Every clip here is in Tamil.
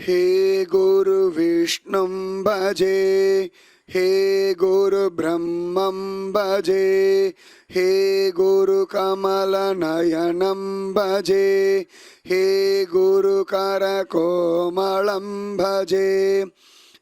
हे गुरु विष्णुं भजे, हे गुरु ब्रह्मं भजे, हे गुरु कमलनयनं भजे, हे गुरु करकोमलं भजे,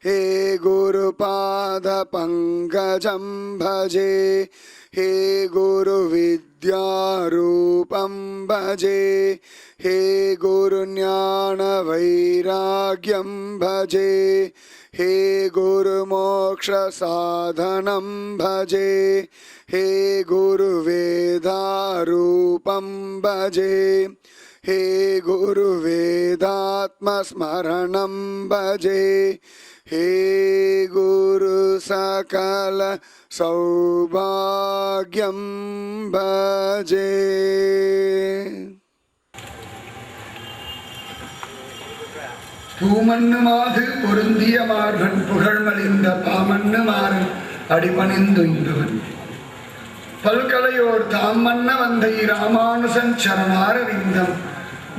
हे गुरु पादपङ्कजं भजे, हे गुरु विद्यारूपं भजे, हे गुरु ज्ञान वैराग्यं भजे, हे गुरु मोक्ष साधनं भजे, हे गुरु वेदारूपं भजे, हे गुरु वेदात्म स्मरणं भजे, हे गुरु सकल सौभाग्यं भजे. பூமன்னு மாது பொருந்திய மார்பன் புகழ்மலிந்த பாமன்னு மாறன் அடிபணிந்துய்ந்தவன் பல்கலையோர் தாம் மன்ன வந்தை ராமானுசன் சரணாரவிந்தம்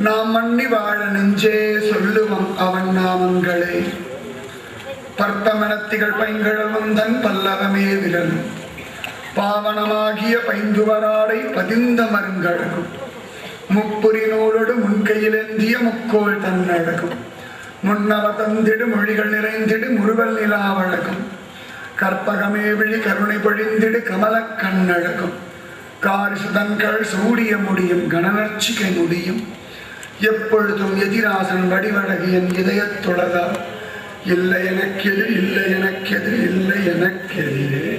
நாம் மன்னி வாழ நெஞ்சே சொல்லுவம் அவன் நாமங்களே. பற்பமனத்திகள் பைங்கழவும் தன் பல்லவமே விரலும் பாவனமாகிய பைந்துவராடை பதிந்த மருங்கழகும் முப்புரி நூலோடு முன்கையிலேந்திய முக்கோள் தன்னழகும் முன்னவ தந்திடு மொழிகள் நிறைந்திடு முறுவல் நிலாவழகும் கற்பகமே விழி கருணை பொழிந்திடு கமல கண்ணழகும் காரிசுதன்கள் சூடிய முடியும் கணநர்ச்சிகை முடியும் எப்பொழுதும் எதிராசன் வடிவழகியன் இதயத்துளதா இல்லை எனக்கெதிர் இல்லை எனக்கெதிர் இல்லை எனக்கெதிரே.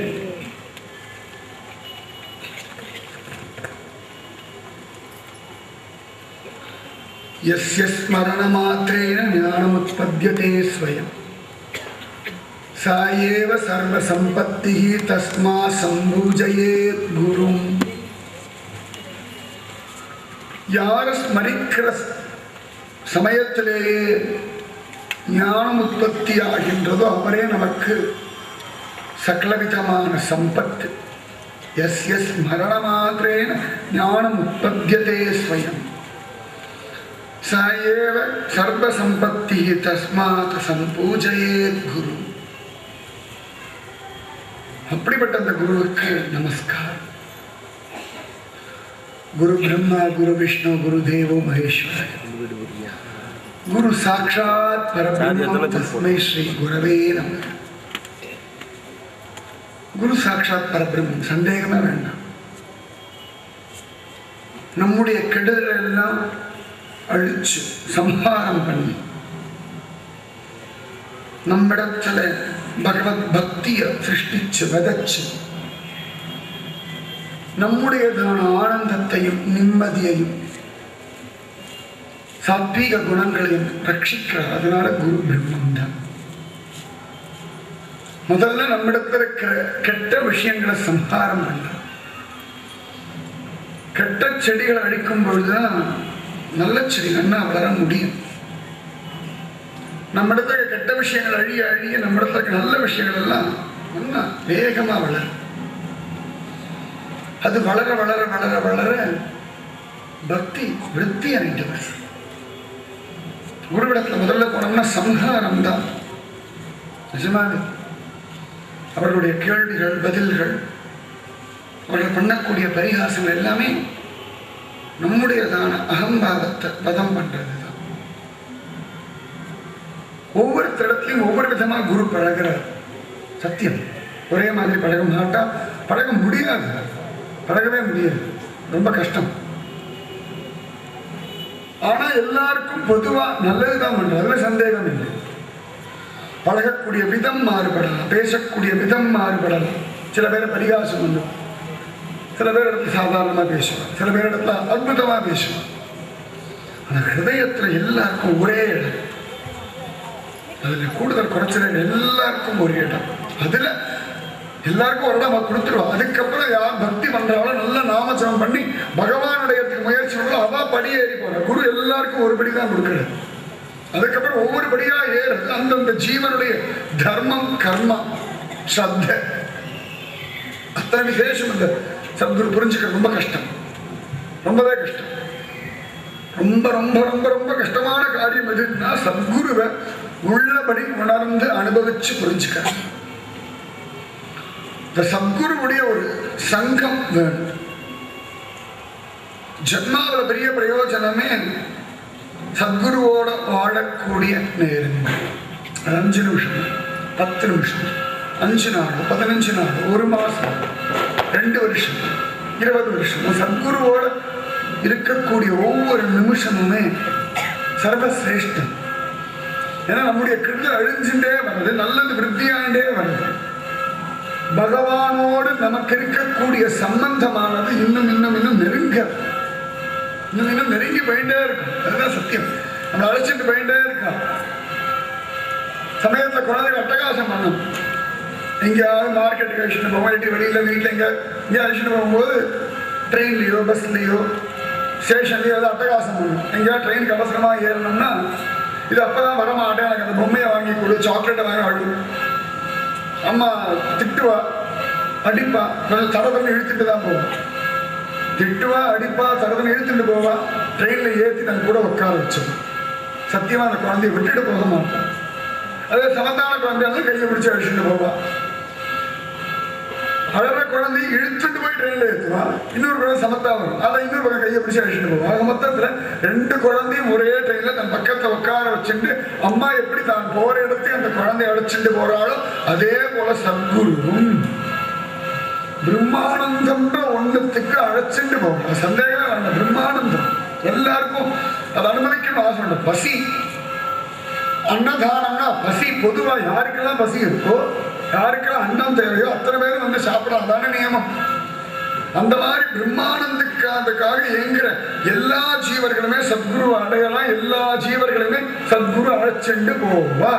यस्य स्मरणमात्रेण ज्ञानमुत्पद्यते स्वयं सा एव सर्वसम्पत्तिः तस्मात् सम्पूजयेत् गुरुं. யார் ஸ்மரிக்கிற சமயத்திலேயே ஞானம் உற்பத்தி ஆகின்றதோ அவரே நமக்கு சகலவிதமான சம்பத்து. यस्य स्मरणमात्रेण ज्ञानमुत्पद्यते स्वयं सा एव सर्वसम्पत्तिः तस्मात् सम्पूजयेत् गुरु. அப்படிப்பட்ட அந்த குருவுக்கு நமஸ்காரம். குரு பிரம்மா குரு விஷ்ணு குரு தேவோ மகேஸ்வர குரு சாட்சாத் பரபிரம்ம தஸ்மை ஸ்ரீ குரவே நமः. குரு சாட்சாத் பரபிரம்மம், சந்தேகமே வேண்டாம். நம்முடைய கெடுதல் எல்லாம் அழிச்சு சம்ஹாரம் பண்ணி நம்மிடத்துல பகவத் பக்திய சிருஷ்டிச்சு விதைச்சு நம்முடையதான ஆனந்தத்தையும் நிம்மதியையும் சாத்வீக குணங்களையும் ரட்சிக்கிறார். அதனால குரு பிரம்மம் தான். முதல்ல நம்மிடத்துல இருக்கிற கெட்ட விஷயங்களை சம்ஹாரம் பண்ணார். கெட்ட செடிகளை அழிக்கும் பொழுதுதான் நல்ல செடி நன்னா வளர முடியும். நம்மிடத்துல கெட்ட விஷயங்கள் அழிய அழிய நம்மிடத்துல நல்ல விஷயங்கள் எல்லாம் நல்லா வேகமா வளரும். அது வளர வளர வளர வளர பக்தி விருத்தி அடைந்து வரும். குருவிடத்துல முதல்ல போனோம்னா சம்ஹாரம் தான். நிஜமாக அவர்களுடைய கேள்விகள் பதில்கள் அவர்கள் பண்ணக்கூடிய பரிகாசங்கள் எல்லாமே நம்முடையதான அகம்பாவத்தை வதம் பண்றதுதான். ஒவ்வொரு இடத்துலையும் ஒவ்வொரு விதமா குரு பழகிறார். சத்தியம் ஒரே மாதிரி பழக மாட்டா, பழக முடியாது, பழகவே முடியாது, ரொம்ப கஷ்டம். ஆனா எல்லாருக்கும் பொதுவா நல்லதுதான் பண்றது, அதுல சந்தேகம் இல்லை. பழகக்கூடிய விதம் மாறுபடலாம், பேசக்கூடிய விதம் மாறுபடலாம். சில பேரை பரிகாசம் பண்ணும், சில பேர் இடத்துல சாதாரணமா பேசுவான், சில பேர் இடத்துல அற்புதமா பேசுவான். ஆனா ஹிருதயத்துல எல்லாருக்கும் ஒரே இடம், அதுல கூடுதல் குறைச்சல் எல்லாருக்கும் ஒரு இடம். அதுல எல்லாருக்கும் ஒரு இடம் கொடுத்துருவோம். அதுக்கப்புறம் யார் பக்தி பண்றாங்களோ நல்ல நாமஜபம் பண்ணி பகவானுடைய முயற்சி பண்ணாலும் அவ படியேறி போற. குரு எல்லாருக்கும் ஒரு படி தான் கொடுக்குறது. அதுக்கப்புறம் ஒவ்வொரு படியா ஏறுறது அந்தந்த ஜீவனுடைய தர்மம் கர்மா ஸ்ரத்த அத்தனை விசேஷம். இந்த சத்குரு புரிஞ்சுக்க ரொம்ப கஷ்டம், ரொம்பவே கஷ்டம். ரொம்ப ரொம்ப ரொம்ப ரொம்ப கஷ்டமான காரியம் எதுன்னா சத்குருவை உள்ளபடி உணர்ந்து அனுபவிச்சு புரிஞ்சுக்க. இந்த சத்குருவுடைய ஒரு சங்கம் வேணும். ஜன்மாவில் பெரிய பிரயோஜனமே சத்குருவோட வாழக்கூடிய நேரங்கள். 5 நிமிஷம், 10 நிமிஷம், 5 நாள், 15 நாள், 1 மாசம், 2 வருஷம், 20 வருஷம் சத்குருவோட இருக்கக்கூடிய ஒவ்வொரு நிமிஷமுமே சர்வசிரேஷ்டம். ஏன்னா நம்முடைய கெடுதல் அழிஞ்சுட்டே வருது, நல்லது விருத்தியாண்டே வருது. பகவானோடு நமக்கு இருக்கக்கூடிய சம்பந்தமானது இன்னும் இன்னும் இன்னும் நெருங்க, இன்னும் இன்னும் நெருங்கி போயிட்டே இருக்கும். அதுதான் சத்தியம். நம்ம அழைச்சிட்டு போயிட்டே இருக்கா. சமயத்துல குழந்தைகள் அட்டகாசம் பண்ணும். எங்கேயாவது மார்க்கெட்டுக்கு அழைச்சிட்டு போவோம், இல்லாட்டி வெளியில் வீட்டில் எங்கேயா அழைச்சிட்டு போகும்போது ட்ரெயின்லையோ பஸ்லையோ ஸ்டேஷன்லையோ ஏதாவது அட்டகாசம் பண்ணும். எங்கேயாவது ட்ரெயினுக்கு அவசரமாக ஏறணும்னா இது அப்போதான் வரமாட்டேன், எனக்கு அந்த பொம்மையை வாங்கி கொடு, சாக்லேட்டை வாங்கி அழும். அம்மா திட்டுவா, அடிப்பா, கொஞ்சம் தடவை இழுத்துட்டு தான் போவோம். திட்டுவா, அடிப்பா, தடவை இழுத்துட்டு போவா. ட்ரெயினில் ஏற்றி தன் கூட உட்கார வச்சிடும். சத்தியமாக அந்த குழந்தைய விட்டுட்டு போக மாட்டான். அதே சமத்தான குழந்தையாலும் கையை பிடிச்சி அழிச்சுட்டு போவா. அழற குழந்தைய இழுத்துட்டு போய் ட்ரெயினில் ஏற்றுவா. இன்னொரு குழந்தை சமத்தா வரும், அதை இன்னொரு பக்கம் கையை பிடிச்சி அழிச்சுட்டு போவா. ஆக மொத்தத்தில் 2 குழந்தையும் ஒரே ட்ரெயினில் தன் பக்கத்தில் உட்கார வச்சுட்டு அம்மா எப்படி தான் போகிற இடத்துக்கு அந்த குழந்தைய அழைச்சிட்டு போகிறாளோ அதே போல சத்குருவும் பிரம்மானந்தம்ன்ற ஒன்றுத்துக்கு அழைச்சிட்டு போகலாம். சந்தேகமே வேண்டாம். பிரம்மானந்தம் எல்லாருக்கும் அது அனுமதிக்கணும் ஆசை உண்டு. பசி, அன்னதானம்னா பசி. பொதுவாக யாருக்கெல்லாம் பசி இருக்கோ, யாருக்கெல்லாம் அன்னம் தேவையோ அத்தனை பேரும் வந்து சாப்பிடலாம், தானே நியமம். அந்த மாதிரி பிரம்மானந்துக்காக இயங்குற எல்லா ஜீவர்களுமே சத்குரு அடையலாம். எல்லா ஜீவர்களுமே சத்குரு அழைச்சிட்டு போவா.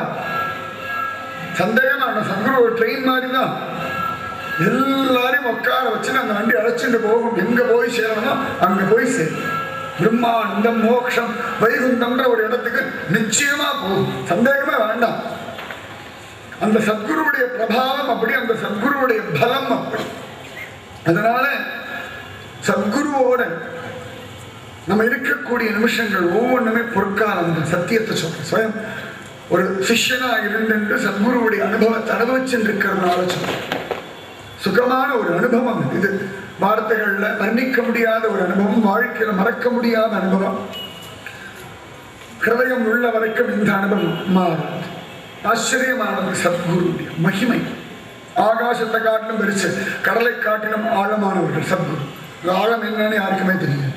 சந்தேகமா சத்குரு ஒரு ட்ரெயின் மாதிரி தான். எல்லாரையும் உட்கார வச்சுன்னு அந்த வண்டி அழைச்சிட்டு போகும். எங்க போய் சேரணுமோ அங்க போய் சேரும். பிரம்மானந்தம், மோட்சம், வைகுண்டம்ன்ற ஒரு இடத்துக்கு நிச்சயமா போகும். சந்தேகமே வேண்டாம். அந்த சத்குருவுடைய பிரபாவம் அப்படி, அந்த சத்குருவுடைய பலம் அப்படி. அதனால சத்குருவோட நம்ம இருக்கக்கூடிய நிமிஷங்கள் ஒவ்வொன்றுமே பொற்காலம். சத்தியத்தை சொல்ற சுயம் ஒரு சிஷ்யனா இருந்து சத்குருவுடைய அனுபவத்தை அனுபவிச்சுருக்கிறதுனால சொல்ற சுகமான ஒரு அனுபவம் இது. வார்த்தைகள்ல வர்ணிக்க முடியாத ஒரு அனுபவம், வாழ்க்கையில மறக்க முடியாத அனுபவம். ஹிருதயம் உள்ள வரைக்கும் இந்த அனுபவம் மாறும். ஆச்சரியமானது சத்குருடைய மகிமை. ஆகாசத்தை காட்டிலும் பெருசு, கடலை காட்டிலும் ஆழமானவர்கள் சத்குரு. ஆழம் என்னன்னு யாருக்குமே தெரியும்.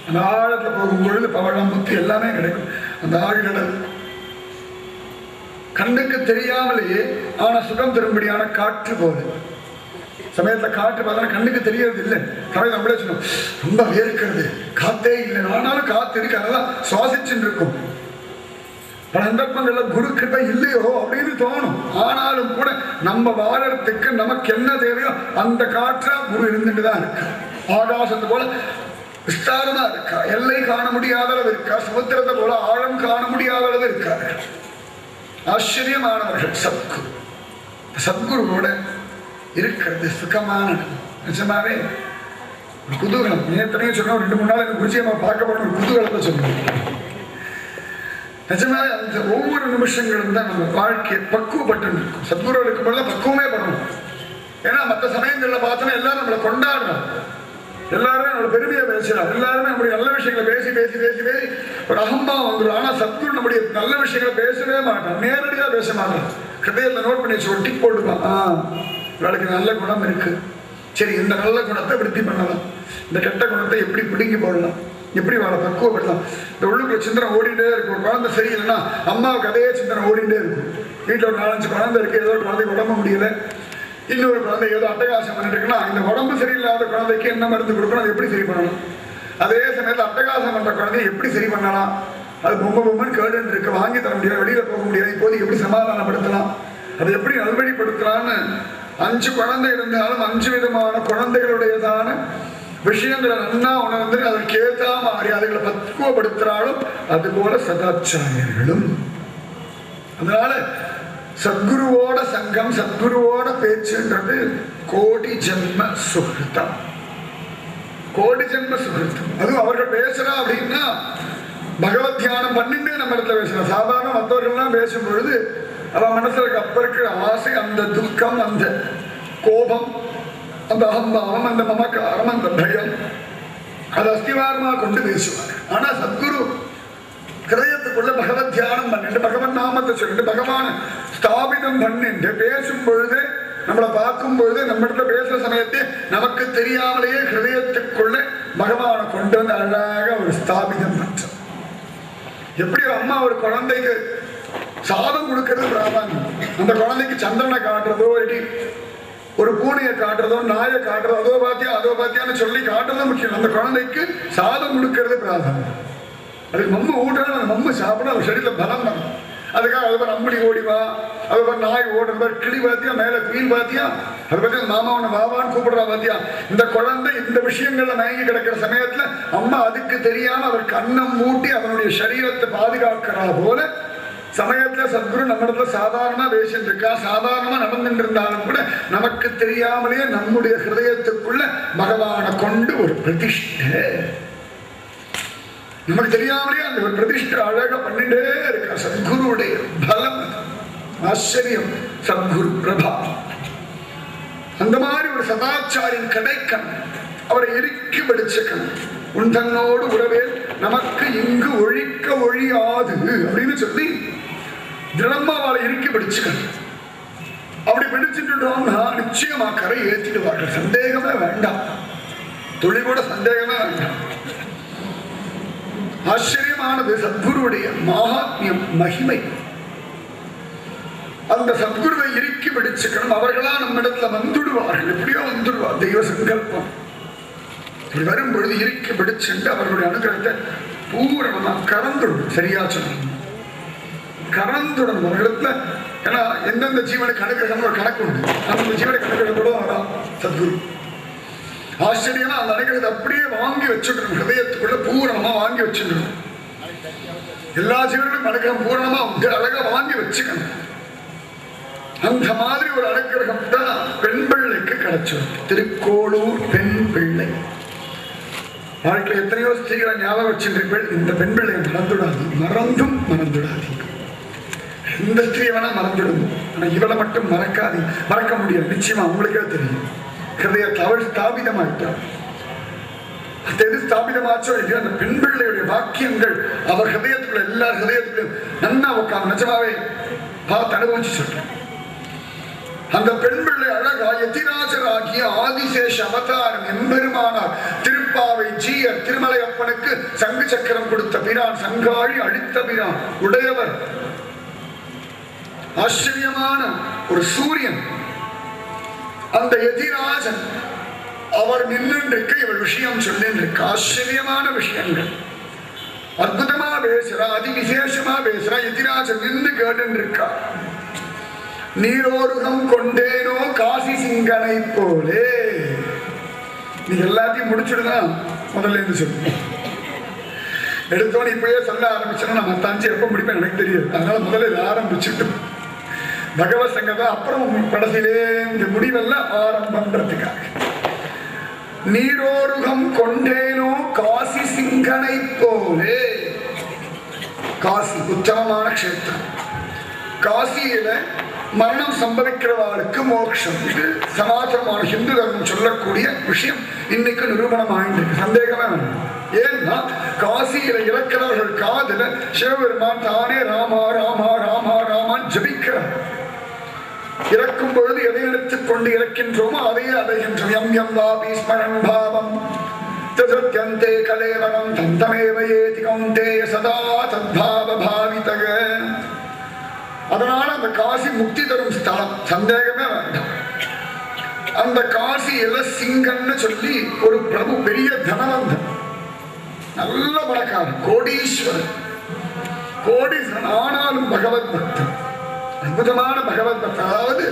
அந்த ஆழத்துல போகும் பொழுது பவளம், முத்து எல்லாமே கிடைக்கும். அந்த ஆழ்கடல் கண்ணுக்கு தெரியாமலேயே ஆனா சுகம் தரும்படியான காற்று போல. சமயத்துல காற்று பார்த்தா கண்ணுக்கு தெரியறது இல்லை. சமயம் நம்மளே சொன்னோம், ரொம்ப வேர்க்கிறது, காத்தே இல்லை. ஆனாலும் காத்து இருக்கு, அதெல்லாம் சுவாசிச்சுட்டு இருக்கும். பல சந்தர்ப்பங்கள்ல குரு கிருபை இல்லையோ அப்படின்னு தோணும். ஆனாலும் கூட நம்ம வாழறதுக்கு நமக்கு என்ன தேவையோ அந்த காற்றா குரு இருந்துட்டு தான் இருக்கு. ஆகாசத்து போல விஸ்தாரமா இருக்கா, எல்லை காண முடியாத அளவு இருக்கா, சமுத்திரத்தை போல ஆழம் காண முடியாத அளவு இருக்காரு. ஆச்சரியமானவர்கள் சத்குரு. சத்குருவோட இருக்கிறது சுகமான நிஜமாவே ஒரு குதூகலம். நேத்தனையும் சொன்னோம், 2-3 நாள் எனக்கு நிச்சயமா பார்க்கப்படும் ஒரு குதூகலத்தை சொல்லுவோம். நிஜமாவே அந்த ஒவ்வொரு நிமிஷங்களும் தான் நம்ம வாழ்க்கையை பக்குவப்பட்டு இருக்கும். சத்குரு இருக்கும்போது பக்குவமே பண்ணணும். ஏன்னா மற்ற சமயங்களில் பார்த்தோன்னா எல்லாரும் நம்மளை கொண்டாடுறோம், எல்லாருமே நம்மளோட பெருமையை பேசுறாங்க, எல்லாருமே நம்முடைய நல்ல விஷயங்களை பேசி பேசி பேசி பேசி ஒரு அகம்பாவம் வந்துடும். ஆனா சத்குரு நம்முடைய நல்ல விஷயங்களை பேசவே மாட்டான், நேரடியாக பேச மாட்டான். ஹிருதயத்தை நோட் பண்ணி வச்சு ஒட்டி போட்டுப்பான். இவளுக்கு நல்ல குணம் இருக்கு, சரி இந்த நல்ல குணத்தை விருத்தி பண்ணலாம், இந்த கெட்ட குணத்தை எப்படி பிடிங்கி போடலாம், எப்படி அவளை பக்குவப்படலாம். இந்த உள்ளுக்குள்ள சிந்தனை ஓடிட்டே இருக்கும். ஒரு குழந்தை சரியில்லைன்னா அம்மாவுக்கு அதே சிந்தனை ஓடிட்டே இருக்கும். வீட்டில் ஒரு 4-5 குழந்தை இருக்கு, ஏதோ ஒரு குழந்தைக்கு உடம்பு முடியல, இன்னொரு குழந்தை ஏதோ அட்டகாசம் பண்ணிட்டு இருக்குன்னா இந்த உடம்பு சரியில்லாத குழந்தைக்கு என்ன மருந்து கொடுக்கணும், அதை எப்படி சரி பண்ணணும். அதே சமயத்தில் அட்டகாசம் பண்ற குழந்தைய எப்படி சரி பண்ணலாம், அது பொம்மைன்னு கேடுன்னு இருக்கு, வாங்கி தர முடியாது, வெளியில போக முடியாது, இப்போதைக்கு எப்படி சமாதானப்படுத்தலாம், அதை எப்படி நல்வழிப்படுத்தலாம்னு 5 குழந்தை இருந்தாலும் 5 விதமான குழந்தைகளுடையதான விஷயங்களை நன்னா உணர்ந்து அதற்கு ஏற்றா மாறி அதுகளை பக்குவப்படுத்துறாலும் அதுபோல சதாச்சாரியர்களும். அதனால சத்குருவோட சங்கம், சத்குருவோட பேச்சுன்றது கோடி ஜென்ம சுகிருத்தம். கோடி ஜென்ம சுகிருத்தம். அதுவும் அவர்கள் பேசுறா அப்படின்னா பகவத் தியானம் பண்ணிட்டே நம்ம இடத்துல பேசணும். சாதாரண மற்றவர்கள்லாம் பேசும் பொழுது அவன் மனசுல அப்ப இருக்கிற ஆசை, அந்த துக்கம், அந்த கோபம், அந்த அகம்பாவம், அந்த மமக்காரம், அந்த பயம், அது அஸ்திவாரமா கொண்டு பேசுவாங்க. ஆனா சத்குரு ஹிருதயத்துக்குள்ள பகவத் தியானம் பண்ணிட்டு பகவன் நாமத்தை சொல்லிட்டு பகவான ஸ்தாபிதம் பண்ணிட்டு பேசும் பொழுது, நம்மளை பார்க்கும் பொழுது, நம்ம இடத்துல பேசுற சமயத்தை நமக்கு தெரியாமலேயே ஹிருதயத்துக்குள்ள பகவானை கொண்டு வந்து அழகாக ஒரு ஸ்தாபிதம் பண்றோம். எப்படி அம்மா ஒரு குழந்தைக்கு சாதம் கொடுக்கறது பிராதான்யம். அந்த குழந்தைக்கு சந்திரனை காட்டுறதோ, ஒரு பூனையை காட்டுறதோ, நாயை காட்டுறதோ, அதோ பாத்தியான்னு சொல்லி காட்டுறதோ முக்கியம். அந்த குழந்தைக்கு சாதம் கொடுக்கறது பிராதான்யம். அதுக்கு மம்மு ஊட்டுறது, அந்த மம்மு சாப்பிட அது சரீரத்துல பலம் வரும். அதுக்காக அது மாதிரி அம்புடி ஓடிவா, அது மாதிரி நாய் ஓடுறது, கிளி பாத்தியா, மேல குயில் பாத்தியா, அது பத்தி மாமாவனை வாவான்னு கூப்பிடுறா பாத்தியா. இந்த குழந்தை இந்த விஷயங்கள்ல மயங்கி கிடக்கிற சமயத்துல அம்மா அதுக்கு தெரியாம அவருக்கு அன்னம் மூட்டி அவனுடைய சரீரத்தை பாதுகாக்கிறா போல சமயத்துல சத்குரு நம்ம இடத்துல சாதாரணமா பேசிட்டு இருக்கா. சாதாரணமா நடந்துட்டு இருந்தாலும் கூட நமக்கு தெரியாமலே நம்முடைய ஹிருதயத்துக்குள்ள பகவானை கொண்டு ஒரு பிரதிஷ்டை, நமக்கு தெரியாமலே அந்த ஒரு பிரதிஷ்டை அழகா பண்ணிட்டே இருக்கா. சத்குருடைய பலம், ஆச்சரியம், சத்குரு பிரபா. அந்த மாதிரி ஒரு சதாச்சாரின் கிடைக்கணும், அவரை இறுக்கி படிச்சுக்கணும். உன் தன்னோடு உறவே நமக்கு இங்கு ஒழிக்க ஒழியாது அப்படின்னு சொல்லி தினமா அவளை இறுக்கி படிச்சுக்கணும். அப்படி பிடிச்சுட்டோம்னா நிச்சயமா கரை ஏற்றிடுவாங்க. சந்தேகமே வேண்டாம், துளி கூட சந்தேகமே வேண்டாம். ஆச்சரியமானது சத்குருவுடைய மகாத்மியம், மகிமை. அந்த சத்குருவை இறுக்கி பிடிச்சுக்கணும். அவர்களா நம்ம இடத்துல வந்துடுவார்கள், எப்படியோ வந்துடுவார். தெய்வ சங்கல்பம் வரும் பொழுது இறுக்கி பிடிச்சுட்டு அவர்களுடைய அனுகிரகத்தை பூரணமா கறந்துடும். சரியா சொல்லணும், கறந்துடணும் அவர்களிடத்துல. ஏன்னா எந்தெந்த ஜீவனுக்கு அனுகிரகம் ஒரு கணக்கு உண்டு. அந்த ஜீவனுக்கு அனுகிரகத்தோட வரா சத்குரு. ஆச்சரியமா அந்த அனுகிரகத்தை அப்படியே வாங்கி வச்சுடணும், ஹிருதயத்துக்குள்ள பூரணமா வாங்கி வச்சுடணும். எல்லா ஜீவர்களும் அனுகிரகம் பூரணமா அழகா வாங்கி வச்சுக்கணும். அந்த மாதிரி ஒரு அனுகிரகம் தான் பெண் பிள்ளைக்கு கிடைச்சது. திருக்கோளூர் பெண் பிள்ளை. வாழ்க்கையில் எத்தனையோ ஸ்திரீகளை ஞாபகம் வச்சிருப்பீர்கள். இந்த பெண் பிள்ளை மறந்துடாது, மறந்தும் மறந்துடாதீங்க. எந்த ஸ்திரீ வேணா மறந்துடும், ஆனா இவளை மட்டும் மறக்காது, மறக்க முடியாது. நிச்சயமா உங்களுக்கே தெரியும். ஹிருதயத்தில் அவள் ஸ்தாபிதமாயிட்டாள். அது எது ஸ்தாபிதமாச்சோ இல்லையோ அந்த பெண் பிள்ளையுடைய வாக்கியங்கள் அவர் ஹிருதயத்துக்குள்ள எல்லா ஹிருதயத்துக்கும் நன்னா உட்காந்து நிஜமாவே பார்த்து அனுபவிச்சு சொல்றேன். அந்த பெண் பிள்ளை அழகா எதிராஜராகிய ஆதிசேஷ அவதாரம் எம்பெருமானார் திருப்பாவை ஜீயர் திருமலையப்பனுக்கு சங்கு சக்கரம் கொடுத்த பிரான், சங்காழி அழித்த பிரான் உடையவர். ஆச்சரியமான ஒரு சூரியன் அந்த எதிராஜன். அவர் நின்றுருக்கு, இவர் விஷயம் சொல்லின்றிருக்கு. ஆச்சரியமான விஷயங்கள் அற்புதமா பேசுறா, அதி விசேஷமா பேசுறா. எதிராஜன் நின்று கேட்டுருக்கா. நீரோருகம் கொண்டேனோ காசி சிங்கனை போலே. நீ எல்லாத்தையும் முடிச்சுடுதான் முதல்ல இருந்து சொல்லு. எடுத்தோன்னு இப்பயே சொல்ல ஆரம்பிச்சோன்னா நம்ம தாஞ்சி எப்ப முடிப்பேன் எனக்கு தெரியாது. அதனால முதல்ல இதை ஆரம்பிச்சுட்டு பகவத் சங்கதான் அப்புறம் கடைசியிலே இந்த முடிவெல்லாம் ஆரம்பன்றதுக்காக. நீரோருகம் கொண்டேனோ காசி சிங்கனை போலே. காசி உத்தமமான கஷேத்திரம். காசியில மரணம் சம்பவிக்கிறவாளுக்கு மோட்சம். இது சனாதனமான ஹிந்து தர்மம் சொல்லக்கூடிய விஷயம். இன்னைக்கு நிரூபணம் ஆயிருக்கு, சந்தேகமே வேண்டாம். ஏன்னா காசியில இறக்கிறவர்கள் காதுல சிவபெருமான் தானே ராமா ராமா ராமா ராமான் ஜபிக்கிறார். இறக்கும் பொழுது எதை எடுத்துக்கொண்டு இறக்கின்றோமோ அதையே அடைகின்றோம். எம் எம் வாபி ஸ்மரன் பாவம் தத்யந்தே கலேவரம் தந்தமேவ ஏதி கௌந்தேய சதா தத்பாவ பாவிதக. அதனால அந்த காசி முக்தி தரும் ஸ்தலம், சந்தேகமே வேண்டாம். அந்த காசியில சிங்கன்னு சொல்லி ஒரு பிரபு, பெரிய தனவந்தன், நல்ல பணக்காரன், கோடீஸ்வரன். கோடீஸ்வரன் ஆனாலும் பகவத் பக்தன், அற்புதமான பகவத் பக்தன். அதாவது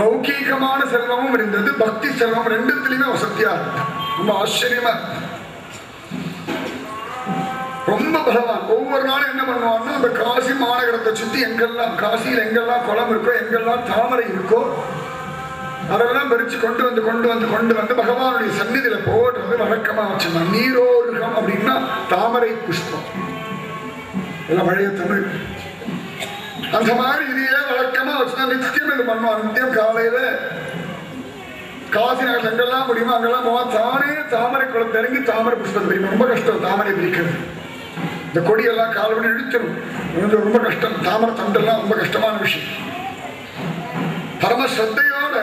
லௌகீகமான செல்வமும் இருந்தது, பக்தி செல்வம் ரெண்டுத்திலுமே வசதியா இருந்தது. ரொம்ப ஆச்சரியமா ரொம்ப பகவான் ஒவ்வொரு நாளும் என்ன பண்ணுவான்னா அந்த காசி மாநகரத்தை சுத்தி எங்கெல்லாம் காசியில் எங்கெல்லாம் குளம் இருக்கோ, எங்கெல்லாம் தாமரை இருக்கோ, அதெல்லாம் பறிச்சு கொண்டு வந்து பகவானுடைய சந்நிதியில போடுறது வழக்கமா வச்சிருந்தான். நீரோருகம் அப்படின்னா தாமரை புஷ்பம், எல்லாம் பழைய தமிழ். அந்த மாதிரி இதையே வழக்கமா வச்சுதான் நித்தியம் இது பண்ணுவான். நித்தியம் காலையில காசி நகர் எங்கெல்லாம் முடியுமோ அங்கெல்லாம் போவான். தானே தாமரை குளம் இறங்கி தாமரை புஷ்பத்தை பிரிக்கும். ரொம்ப கஷ்டம் தாமரை பிரிக்கிறது. இந்த கொடியெல்லாம் கால் பண்ணி இழுத்துரும், ரொம்ப கஷ்டம். தாமரை தண்டெல்லாம் ரொம்ப கஷ்டமான விஷயம். பரம ஸ்ரத்தையோட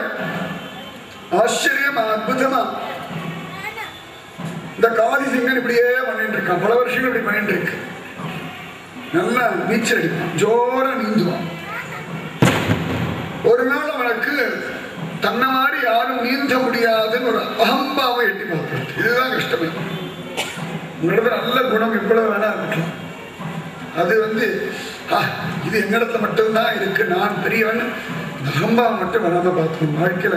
ஆச்சரியமா அற்புதமா இந்த காதி சிங்கன் இப்படியே பண்ணிட்டு இருக்கான். பல வருஷங்கள் இப்படி பண்ணிட்டு இருக்கு. நல்லா நீச்சல் அடிப்பான், ஜோர நீந்துவான். ஒரு நாள் அவனுக்கு தன்னை மாதிரி யாரும் நீந்த முடியாதுன்னு ஒரு அகம்பாவை எட்டி பார்க்கிறது. இதுதான் கஷ்டமே. உங்களோட நல்ல குணம் எவ்வளவு வேணா இருக்கலாம், அது இது என்னிடத்துல மட்டும்தான் இருக்கு, நான் பெரியவன். அகம்பாவம் மட்டும் வராம பார்த்துக்கணும். வாழ்க்கையில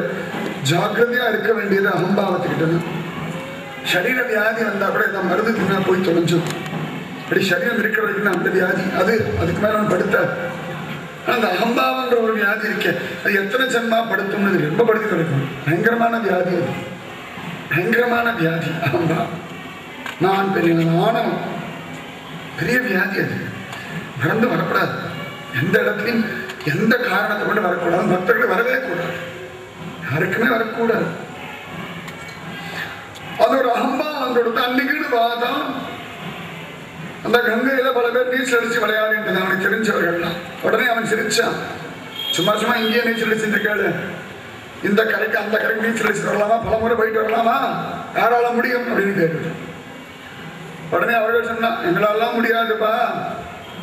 ஜாக்கிரதையா இருக்க வேண்டியது அகம்பாவத்துக்கிட்டது. சரீர வியாதி வந்தா கூட இந்த மருந்து தின்னா போய் தொலைஞ்சிடும். அப்படி சரீரம் இருக்கிற வரைக்கும் அந்த வியாதி அதுக்கு மேல படுத்த அந்த அகம்பாவன்ற ஒரு வியாதி இருக்கே, அது எத்தனை ஜன்மா படுத்தும்னு ரொம்ப படுத்தி கிடைக்கும். பயங்கரமான வியாதி, அது பயங்கரமான வியாதி. அகம்பாவம், நான் பெரிய ஆணவம், பெரிய வியாதி. அது மறந்து வரக்கூடாது. எந்த இடத்துலையும் எந்த காரணத்தை கொண்டு வரக்கூடாது. பக்தர்கள் வரவே கூடாது, யாருக்குமே வரக்கூடாது. அது ஒரு அகம்பாவம் கொடுத்து அன்னைக்குன்னு பார்த்தா அந்த கங்கையில பல பேர் நீச்சல் அடிச்சு விளையாடிட்டு அவனுக்கு தெரிஞ்சவர்கள்லாம். உடனே அவன் சிரிச்சான். சும்மா இங்கேயே நீச்சல் அடிச்சு கேளு, இந்த கரைக்கு அந்த கரைக்கு நீச்சல் அடிச்சு வரலாமா, பல முறை போயிட்டு வரலாமா, யாரால முடியும் அப்படின்னு கேட்டு. உடனே அவர்கள் சொன்னா, எங்களாலாம் முடியாதுப்பா,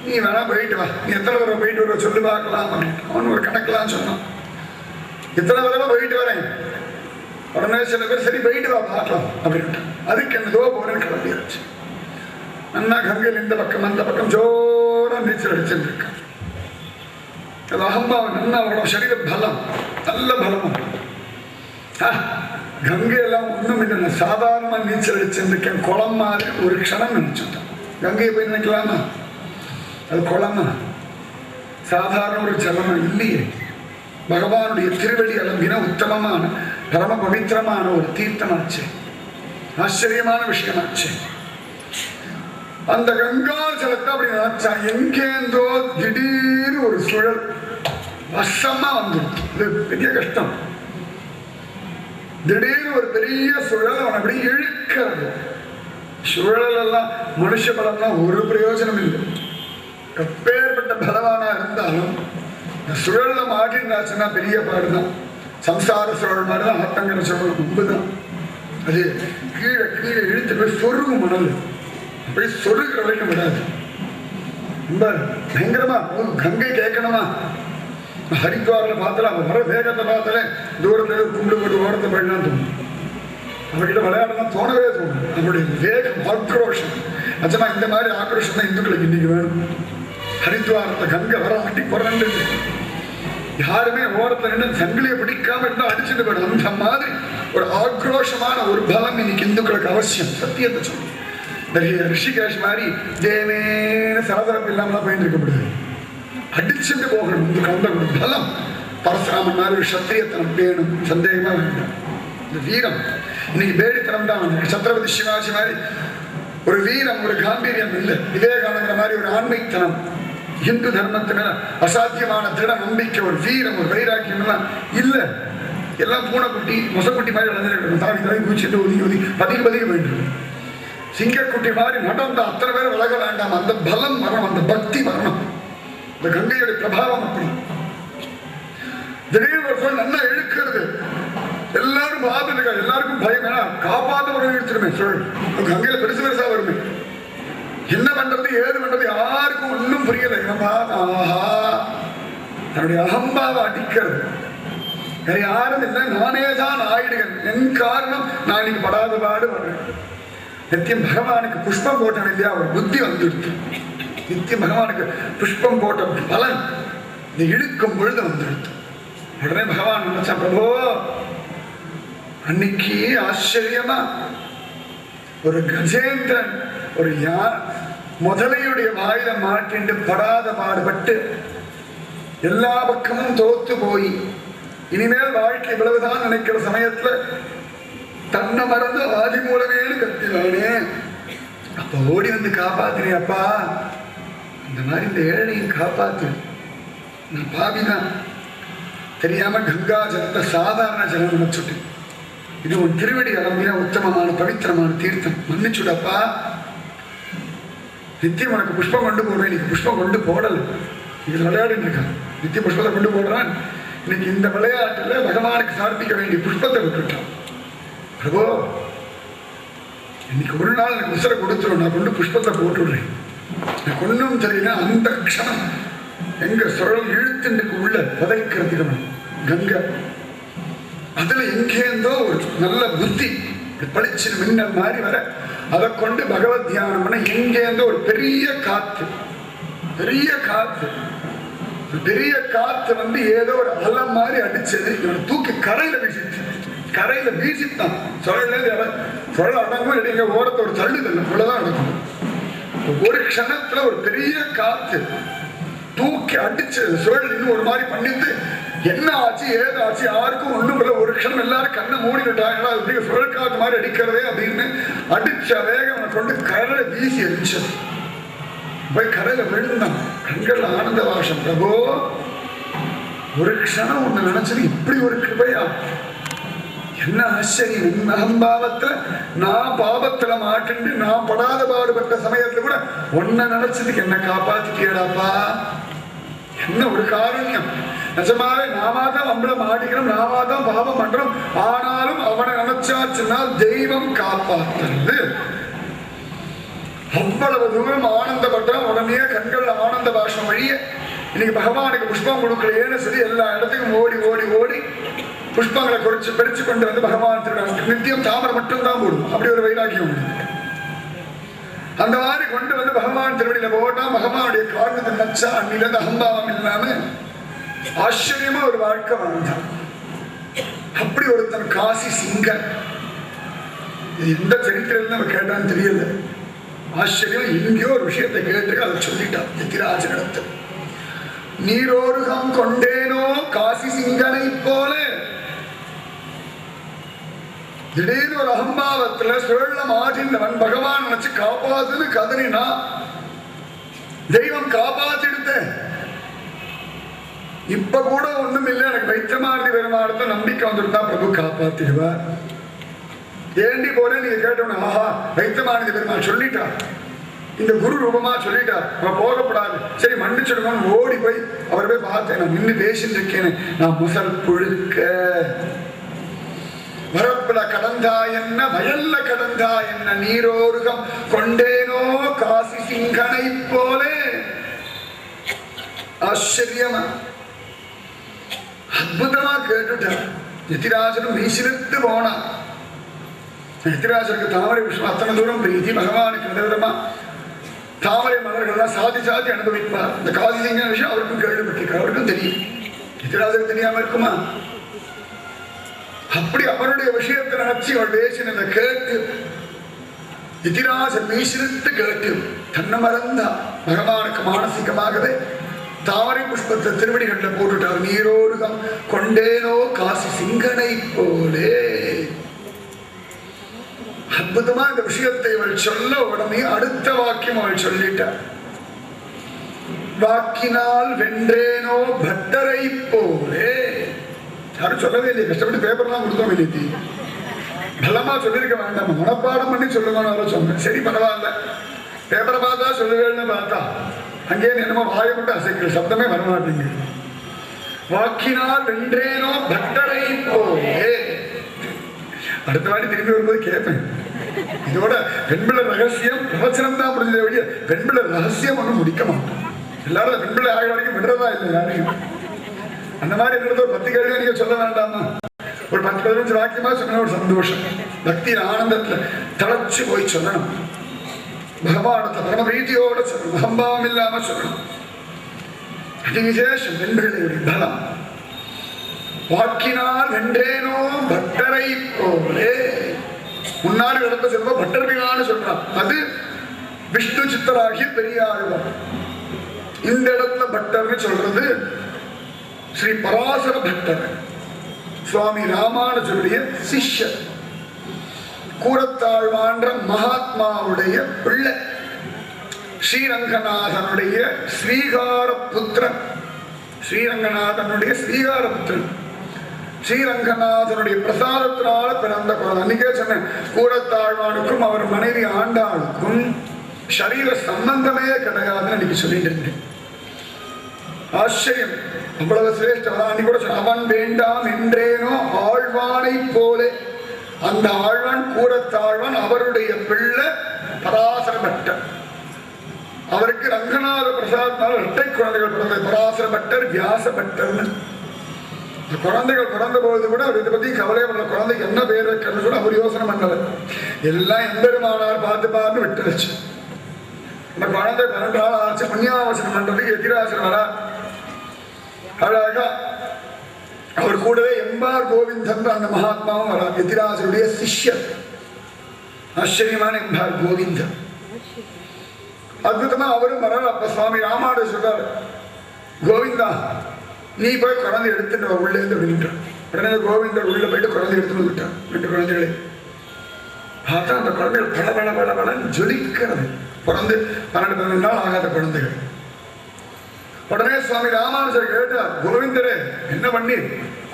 நீ வேணா போயிட்டு வா, நீ எத்தனை தடவை போயிட்டு வர சொல்லு பார்க்கலாம் அப்படின்ட்டு. அவன் ஒரு கணக்கெல்லாம் சொன்னான், இத்தனை தடவை போயிட்டு வரேன். உடனே சில பேர் சரி போயிட்டு வா பார்க்கலாம் அப்படின்ட்டு. அதுக்கு என்னதோ போறேன்னு கிளம்பியாச்சு. அண்ணா கங்கையில் இந்த பக்கம் அந்த பக்கம் ஜோரா நீச்சல் அடிச்சுட்டு இருக்கான். அது அகம்பாவம். நல்லா அவனோட சரீர பலம், நல்ல பலம். கங்கையெல்லாம் ஒண்ணும் இல்லை, சாதாரணமா நீச்சல் அடிச்சிருக்கேன். குளம் மாதிரி ஒரு க்ஷணம் நினைச்சுட்டான். கங்கையை போய் நினைக்கலாமா? அது குளமா, சாதாரண ஒரு ஜலமா இல்லையே. பகவானுடைய திருவடி அலம்பின உத்தமமான பரம பவித்திரமான ஒரு தீர்த்தமாச்சு, ஆச்சரியமான விஷயமாச்சு. அந்த கங்கா ஜலத்தை அப்படி நினைச்சா, எங்கேந்தோ திடீர்னு ஒரு சுழல் வசமா வந்துடுச்சு. இது பெரிய கஷ்டம். திடீர்னு ஒரு பெரிய சுழல் அவன் அப்படி இழுக்கிறது. சுழல் எல்லாம் மனுஷ பலம்லாம் ஒரு பிரயோஜனம் இல்லை. எப்பேற்பட்ட பலவானா இருந்தாலும் இந்த சுழல்ல மாட்டின்றாச்சுன்னா பெரிய பாடுதான். சம்சார சுழல் மாதிரிதான் ஆத்தங்கிற சுழல் ரொம்பதான். அது கீழே கீழே இழுத்து போய் சொருகும் மணல், அப்படி சொருகிற வரைக்கும் விடாது. ரொம்ப பயங்கரமா. கங்கை கேட்கணுமா? ஹரித்வாரில் பார்த்தாலும் அவன் வர வேகத்தை பார்த்தாலே தூரத்துல கும்பிடு போட்டு ஓரத்தை போயிடலாம் தோணும். அவர்கிட்ட விளையாடலாம் தோணவே தோணும். நம்மளுடைய வேகம், ஆக்ரோஷம். நிஜமா இந்த மாதிரி ஆக்ரோஷம் தான் இந்துக்களுக்கு இன்னைக்கு வேணும். ஹரித்வாரத்தை கங்கை வர ஆட்டி போறான்னு யாருமே ஓரத்துல நின்று சங்கிலியை பிடிக்காம இருந்தா அடிச்சுட்டு போயிடும். அந்த மாதிரி ஒரு ஆக்ரோஷமான ஒரு பலம் இன்னைக்கு இந்துக்களுக்கு அவசியம். சத்தியத்தை சொல்லி ரிஷிகேஷ் மாதிரி தேவேன சலதரப்பு இல்லாமலாம் போயிட்டு இருக்க முடியாது. அடிச்சுட்டு போகணும். இந்த கந்த பலம் பரசுராமன் மாதிரி ஒரு சத்திரியத்தனம் வேணும், சந்தேகமா வேண்டாம். இந்த வீரம் இன்னைக்கு பேடித்தனம் தான். சத்ரபதி சிவாஜி மாதிரி ஒரு வீரம், ஒரு காம்பீரியம் இல்லை. விவேகானந்தர் மாதிரி ஒரு ஆன்மீகத்தனம், இந்து தர்மத்து மேல அசாத்தியமான திட நம்பிக்கை, ஒரு வீரம், ஒரு வைராக்கியம் எல்லாம் இல்லை. எல்லாம் பூனைக்குட்டி மொசக்குட்டி மாதிரி வளர்ந்துருக்கணும். தாவி தாவி பூச்சிட்டு ஒதுங்கி ஒதுங்கி பதிக்கு போயிட்டு இருக்கு. சிங்கக்குட்டி மாதிரி நடந்த அத்தனை பேர் விலக வேண்டாம். அந்த பலம் வரணும், அந்த பக்தி வரணும். இந்த கங்கையுடைய பிரபாவம் அப்படி. திடீர்னு ஒரு சொல் நல்லா இழுக்கிறது. எல்லாரும் பார்த்துருக்கா, எல்லாருக்கும் பயம். ஏன்னா காப்பாற்ற ஒரு இழுத்துருமே சொல். கங்கையில பெருசு பெருசா வருமே. என்ன பண்றது ஏது பண்றது யாருக்கும் ஒன்றும் புரியல. ஆஹா, தன்னுடைய அகம்பாவை அடிக்கிறது. வேற யாரும் இல்லை, நானே தான் ஆயிடுகிறேன். என் காரணம் நான் இன்னைக்கு படாத பாடு வர்றேன். நித்தியம் பகவானுக்கு புஷ்பம் போட்டவன் இல்லையா, ஒரு புத்தி வந்துடுது. நித்தியம் பகவானுக்கு புஷ்பம் போட்ட பலன் இந்த இழுக்கும் பொழுது வந்துடுது. உடனே பகவான் நினைச்சா, பிரபோ அன்னைக்கு ஆச்சரியமா ஒரு கஜேந்திரன் ஒரு முதலையுடைய வாயில மாட்டிண்டு படாத பாடுபட்டு எல்லா பக்கமும் தோத்து போய் இனிமேல் வாழ்க்கை இவ்வளவுதான் நினைக்கிற சமயத்துல தன்னை மறந்து ஆதி மூலமேனு கத்தினானே. அப்ப ஓடி வந்து காப்பாத்தினே அப்பா, இந்த மாதிரி இந்த ஏழையும் காப்பாத்து. நான் பாவிதான், தெரியாம கங்கா ஜலத்தை சாதாரண ஜலம் நினைச்சுட்டு, இது உன் திருவடி அளவின உத்தமமான பவித்திரமான தீர்த்தம், மன்னிச்சுடப்பா. நித்தியம் உனக்கு புஷ்பம் கொண்டு போடுவேன், இன்னைக்கு புஷ்பம் கொண்டு போடல, இது விளையாடிட்டு இருக்கான். நித்திய புஷ்பத்தை கொண்டு போடுறான், இன்னைக்கு இந்த விளையாட்டுல பகவானுக்கு சமர்ப்பிக்க வேண்டிய புஷ்பத்தை விட்டுட்டான். பிரபோ, இன்னைக்கு ஒரு நாள் எனக்கு உசரை கொடுத்துரும், நான் கொண்டு புஷ்பத்தை போட்டுடுறேன். நான் கொண்டும் தெரியல, அந்த க்ஷணம் எங்க சுழல் இழுத்துக்கு உள்ள பதைக்கிறதுக்கு கங்கை, அதுல எங்கேருந்தோ ஒரு நல்ல புத்தி பளிச்சு மின்னல் மாதிரி வர, அதை கொண்டு பகவத் தியானம் பண்ண எங்கேருந்தோ ஒரு பெரிய காத்து, பெரிய காத்து, பெரிய காத்து வந்து ஏதோ ஒரு அலை மாதிரி அடிச்சது, இவனை தூக்கி கரையில வீசிச்சு. கரையில வீசித்தான் சுழல் அடங்கும், இடையில ஓரத்தை ஒரு தள்ளுதல் இவ்வளவுதான் நடக்கும். ஒரு க்ஷணத்துல ஒரு பெரிய காத்து தூக்கி அடிச்சது, சுழல் இன்னும் ஒரு மாதிரி பண்ணிட்டு என்ன ஆச்சு ஏதாச்சு யாருக்கும் ஒண்ணும் இல்லை. ஒரு க்ஷணம் எல்லாரும் கண்ணை மூடிட்டாங்களா, அப்படி சுழல் காத்து மாதிரி அடிக்கிறதே அப்படின்னு அடிச்ச வேகம் கொண்டு கரையில வீசி அடிச்சது. போய் கரையில விழுந்தான், கண்கள் ஆனந்த வாசம். பிரபோ, ஒரு க்ஷணம் ஒண்ணு நினைச்சது, இப்படி ஒரு கிருபையா, என்ன ஆச்சரியம். அகம்பாவத்துல நான் பாவத்துல மாட்டு நான் படாத பாடுபட்ட சமயத்துல கூட ஒன்ன நினைச்சதுக்கு என்ன காப்பாத்திட்டியடாப்பா, என்ன ஒரு காரண்யம். நிஜமாவே நாம தான் நம்மள மாட்டிக்கிறோம், நாம தான் பாவம் பண்றோம், ஆனாலும் அவனை நினைச்சாச்சுன்னா தெய்வம் காப்பாத்துறது. அவ்வளவு தூரம் ஆனந்தப்பட்டோம். உடனே கண்கள் ஆனந்த பாஷம் வழிய இன்னைக்கு பகவானுக்கு புஷ்பம் கொடுக்கலையேன்னு சொல்லி எல்லா இடத்துக்கும் ஓடி ஓடி ஓடி புஷ்பங்களை குறிச்சு பறிச்சு கொண்டு வந்து பகவான் திருவிழா நித்தியம் தாமரை மட்டும்தான் போடும், அப்படி ஒரு வைராக்கியம் உண்டு. அந்த மாதிரி கொண்டு வந்து பகவான் திருவடியில போட்டா பகவானுடைய காரணத்தை நச்சா அன்னிலிருந்து அகம்பாவம் இல்லாம ஆச்சரியமா ஒரு வாழ்க்கை வாழ்ந்தான். அப்படி ஒருத்தன் காசி சிங்கன். எந்த சரித்திரம் நம்ம கேட்டான்னு தெரியல, ஆச்சரியம். எங்கேயோ ஒரு விஷயத்தை கேட்டு அதை சொல்லிட்டான் எத்திராஜனிடத்தில். நீரோருகம் கொண்டேனோ காசி சிங்கனை போல. திடீர்னு ஒரு அகம்பாவத்துல சுழல்ல மாற்றினவன் பகவான் நினைச்சு காப்பாத்துன்னு கதறினா தெய்வம் காப்பாத்திடுத்த. இப்ப கூட ஒண்ணும் இல்லை, எனக்கு வைத்தியமாரதி பெருமாளத்தை நம்பிக்கை வந்துருந்தா பிரபு காப்பாத்திடுவார். ஏண்டி போல நீங்க கேட்டோன்னு, ஆஹா வைத்தியமாரதி பெருமாள் சொல்லிட்டா, இந்த குரு ரூபமா சொல்லிட்டா, அவன் போகப்படாது, சரி மன்னிச்சிடுவோம் ஓடி போய் அவர் போய் பார்த்தேன். நான் நின்று பேசிட்டு இருக்கேன்னு, நான் முசல் புழுக்க வரப்புல கடந்தா என்ன வயல்ல கடந்தா என்ன, நீரோருகம் கொண்டேனோ காசி சிங்கனை போலே. ஆச்சரியமா அற்புதமா கேட்டுட்டான். எத்திராஜனும் வீசிலிருந்து போனான். எத்திராஜனுக்கு தாமரை விஷயம் அத்தனை தூரம் பிரீதி, பகவானுக்கு விதவிதமா தாமரை மலர்கள்லாம் சாதி சாதி அனுபவிப்பார். இந்த காசி சிங்க விஷயம் அவருக்கும் கேள்விப்பட்டிருக்கார், அவருக்கும் தெரியும். எத்திராஜனுக்கு தெரியாம இருக்குமா? அப்படி அவருடைய விஷயத்தை நினைச்சு அவள் பேசினதை கேட்டு எதிராஜன் வீசிலிருந்து கேட்டு தன்னை மறந்தா பகவானுக்கு மானசிகமாகவே தாமரை புஷ்பத்தை திருவடிகள்ல போட்டுட்டார். நீரோருகம் கொண்டேனோ காசி சிங்கனை போலே. அற்புதமா இந்த விஷயத்தை அவள் சொல்ல உடனே அடுத்த வாக்கியம் அவள் சொல்லிட்டார். வாக்கினால் வென்றேனோ பட்டரை போலே. யாரும் சொல்லவே இல்லையே, கஷ்டப்பட்டு பேப்பர்லாம் கொடுத்தோம் இல்லையே, பலமா சொல்லியிருக்க வேண்டாம், மனப்பாடம் பண்ணி சொல்லுங்கன்னு சொன்னேன். சரி பரவாயில்ல, பேப்பரை பார்த்தா சொல்லுவேன்னு பார்த்தா அங்கே என்னமோ வாயை மட்டும் அசைக்கிற சப்தமே வரமாட்டீங்க. வாக்கினால் வென்றேனோ பட்டரை போலே. அடுத்த வாட்டி திரும்பி வரும்போது கேட்பேன், இதோட பெண்பிள்ளை ரகசியம் பிரவச்சனம் தான் முடிஞ்சதை விட பெண்பிள்ளை ரகசியம் ஒன்றும் முடிக்க மாட்டோம். எல்லாரும் பெண்பிள்ளை ஆக வரைக்கும் விடுறதா இல்லை யாரையும். அந்த மாதிரி இருக்கிறது ஒரு 10 கேள்வி நீங்க சொல்ல வேண்டாமா? ஒரு 10-15 வாக்கியமா சொன்ன ஒரு சந்தோஷம், பக்தி ஆனந்தத்துல தளச்சு போய் சொல்லணும். பகவானத்தை பரம பிரீதியோட சொல்லணும், அகம்பாவம் இல்லாம சொல்லணும். அதி விசேஷம் பெண்களுடைய பலம். வாக்கினால் வென்றேனோ பட்டரை போலே. முன்னாடி இடத்த சொல்ல பட்டர்பிகான்னு சொல்றான், அது விஷ்ணு சித்தராகிய பெரியாழ்வார். இந்த இடத்துல பட்டர்னு சொல்றது ஸ்ரீ பராசர பட்டர். சுவாமி ராமானுஜருடைய சிஷ்யர், கூரத்தாழ்வான்ற மகாத்மாவுடைய பிள்ளை, ஸ்ரீரங்கநாதனுடைய ஸ்ரீகார புத்திரன், ஸ்ரீரங்கநாதனுடைய ஸ்ரீகார புத்திரன், ஸ்ரீரங்கநாதனுடைய பிரசாதத்தினால பிறந்த குழந்தை. அன்னைக்கே சொன்னேன், கூரத்தாழ்வானுக்கும் அவர் மனைவி ஆண்டாளுக்கும் சரீர சம்பந்தமே கிடையாதுன்னு அன்னைக்கு சொல்லிட்டு இருந்தேன். ஆச்சரியம், அவ்வளவு சிரேஷ்டம். அன்னைக்கு கூட சொன்ன, அவன் வேண்டாம் என்றேனோ ஆழ்வானை போல. அந்த ஆழ்வான் கூரத்தாழ்வான், அவருடைய பிள்ளை பராசர பட்டர். அவருக்கு ரங்கநாத பிரசாத்னால இரட்டை குழந்தைகள் பிறந்தது, பராசர பட்டர், வியாச பட்டர்னு. குழந்தைகள் பிறந்த போது கூட அவர் இதை பத்தி கவலை பண்ணல. குழந்தைக்கு என்ன பேர் வைக்கணும்னு கூட அவர் யோசனை பண்ணல. எல்லாம் எம்பெருமானார் பார்த்து விட்டுருச்சு. அந்த குழந்தை 12 நாள் ஆச்சு. புண்ணியாவசனம் பண்றதுக்கு எதிராசனம் வரா. அழகா அவர் கூடவே எம்பார் கோவிந்தன் அந்த மகாத்மாவும் வரா, எதிராசருடைய சிஷ்யர். ஆச்சரியமான எம்பார் கோவிந்தன், அற்புதமா அவரும் வர. அப்ப சுவாமி ராமானு சொல்றாரு, கோவிந்தா நீ போய் குழந்தை எடுத்துட்டு உள்ளே இருந்து அப்படின்றான். உடனே கோவிந்தர் உள்ள போயிட்டு குழந்தை எடுத்துட்டு வந்துட்டான். 2 குழந்தைகளை பார்த்தா அந்த குழந்தைகள் பல பல பல பலன்னு ஜொலிக்கிறது. பிறந்து 12-13 நாள் ஆகாத குழந்தைகள். உடனே சுவாமி ராமானுஜர் கேட்டார், கோவிந்தரே என்ன பண்ணி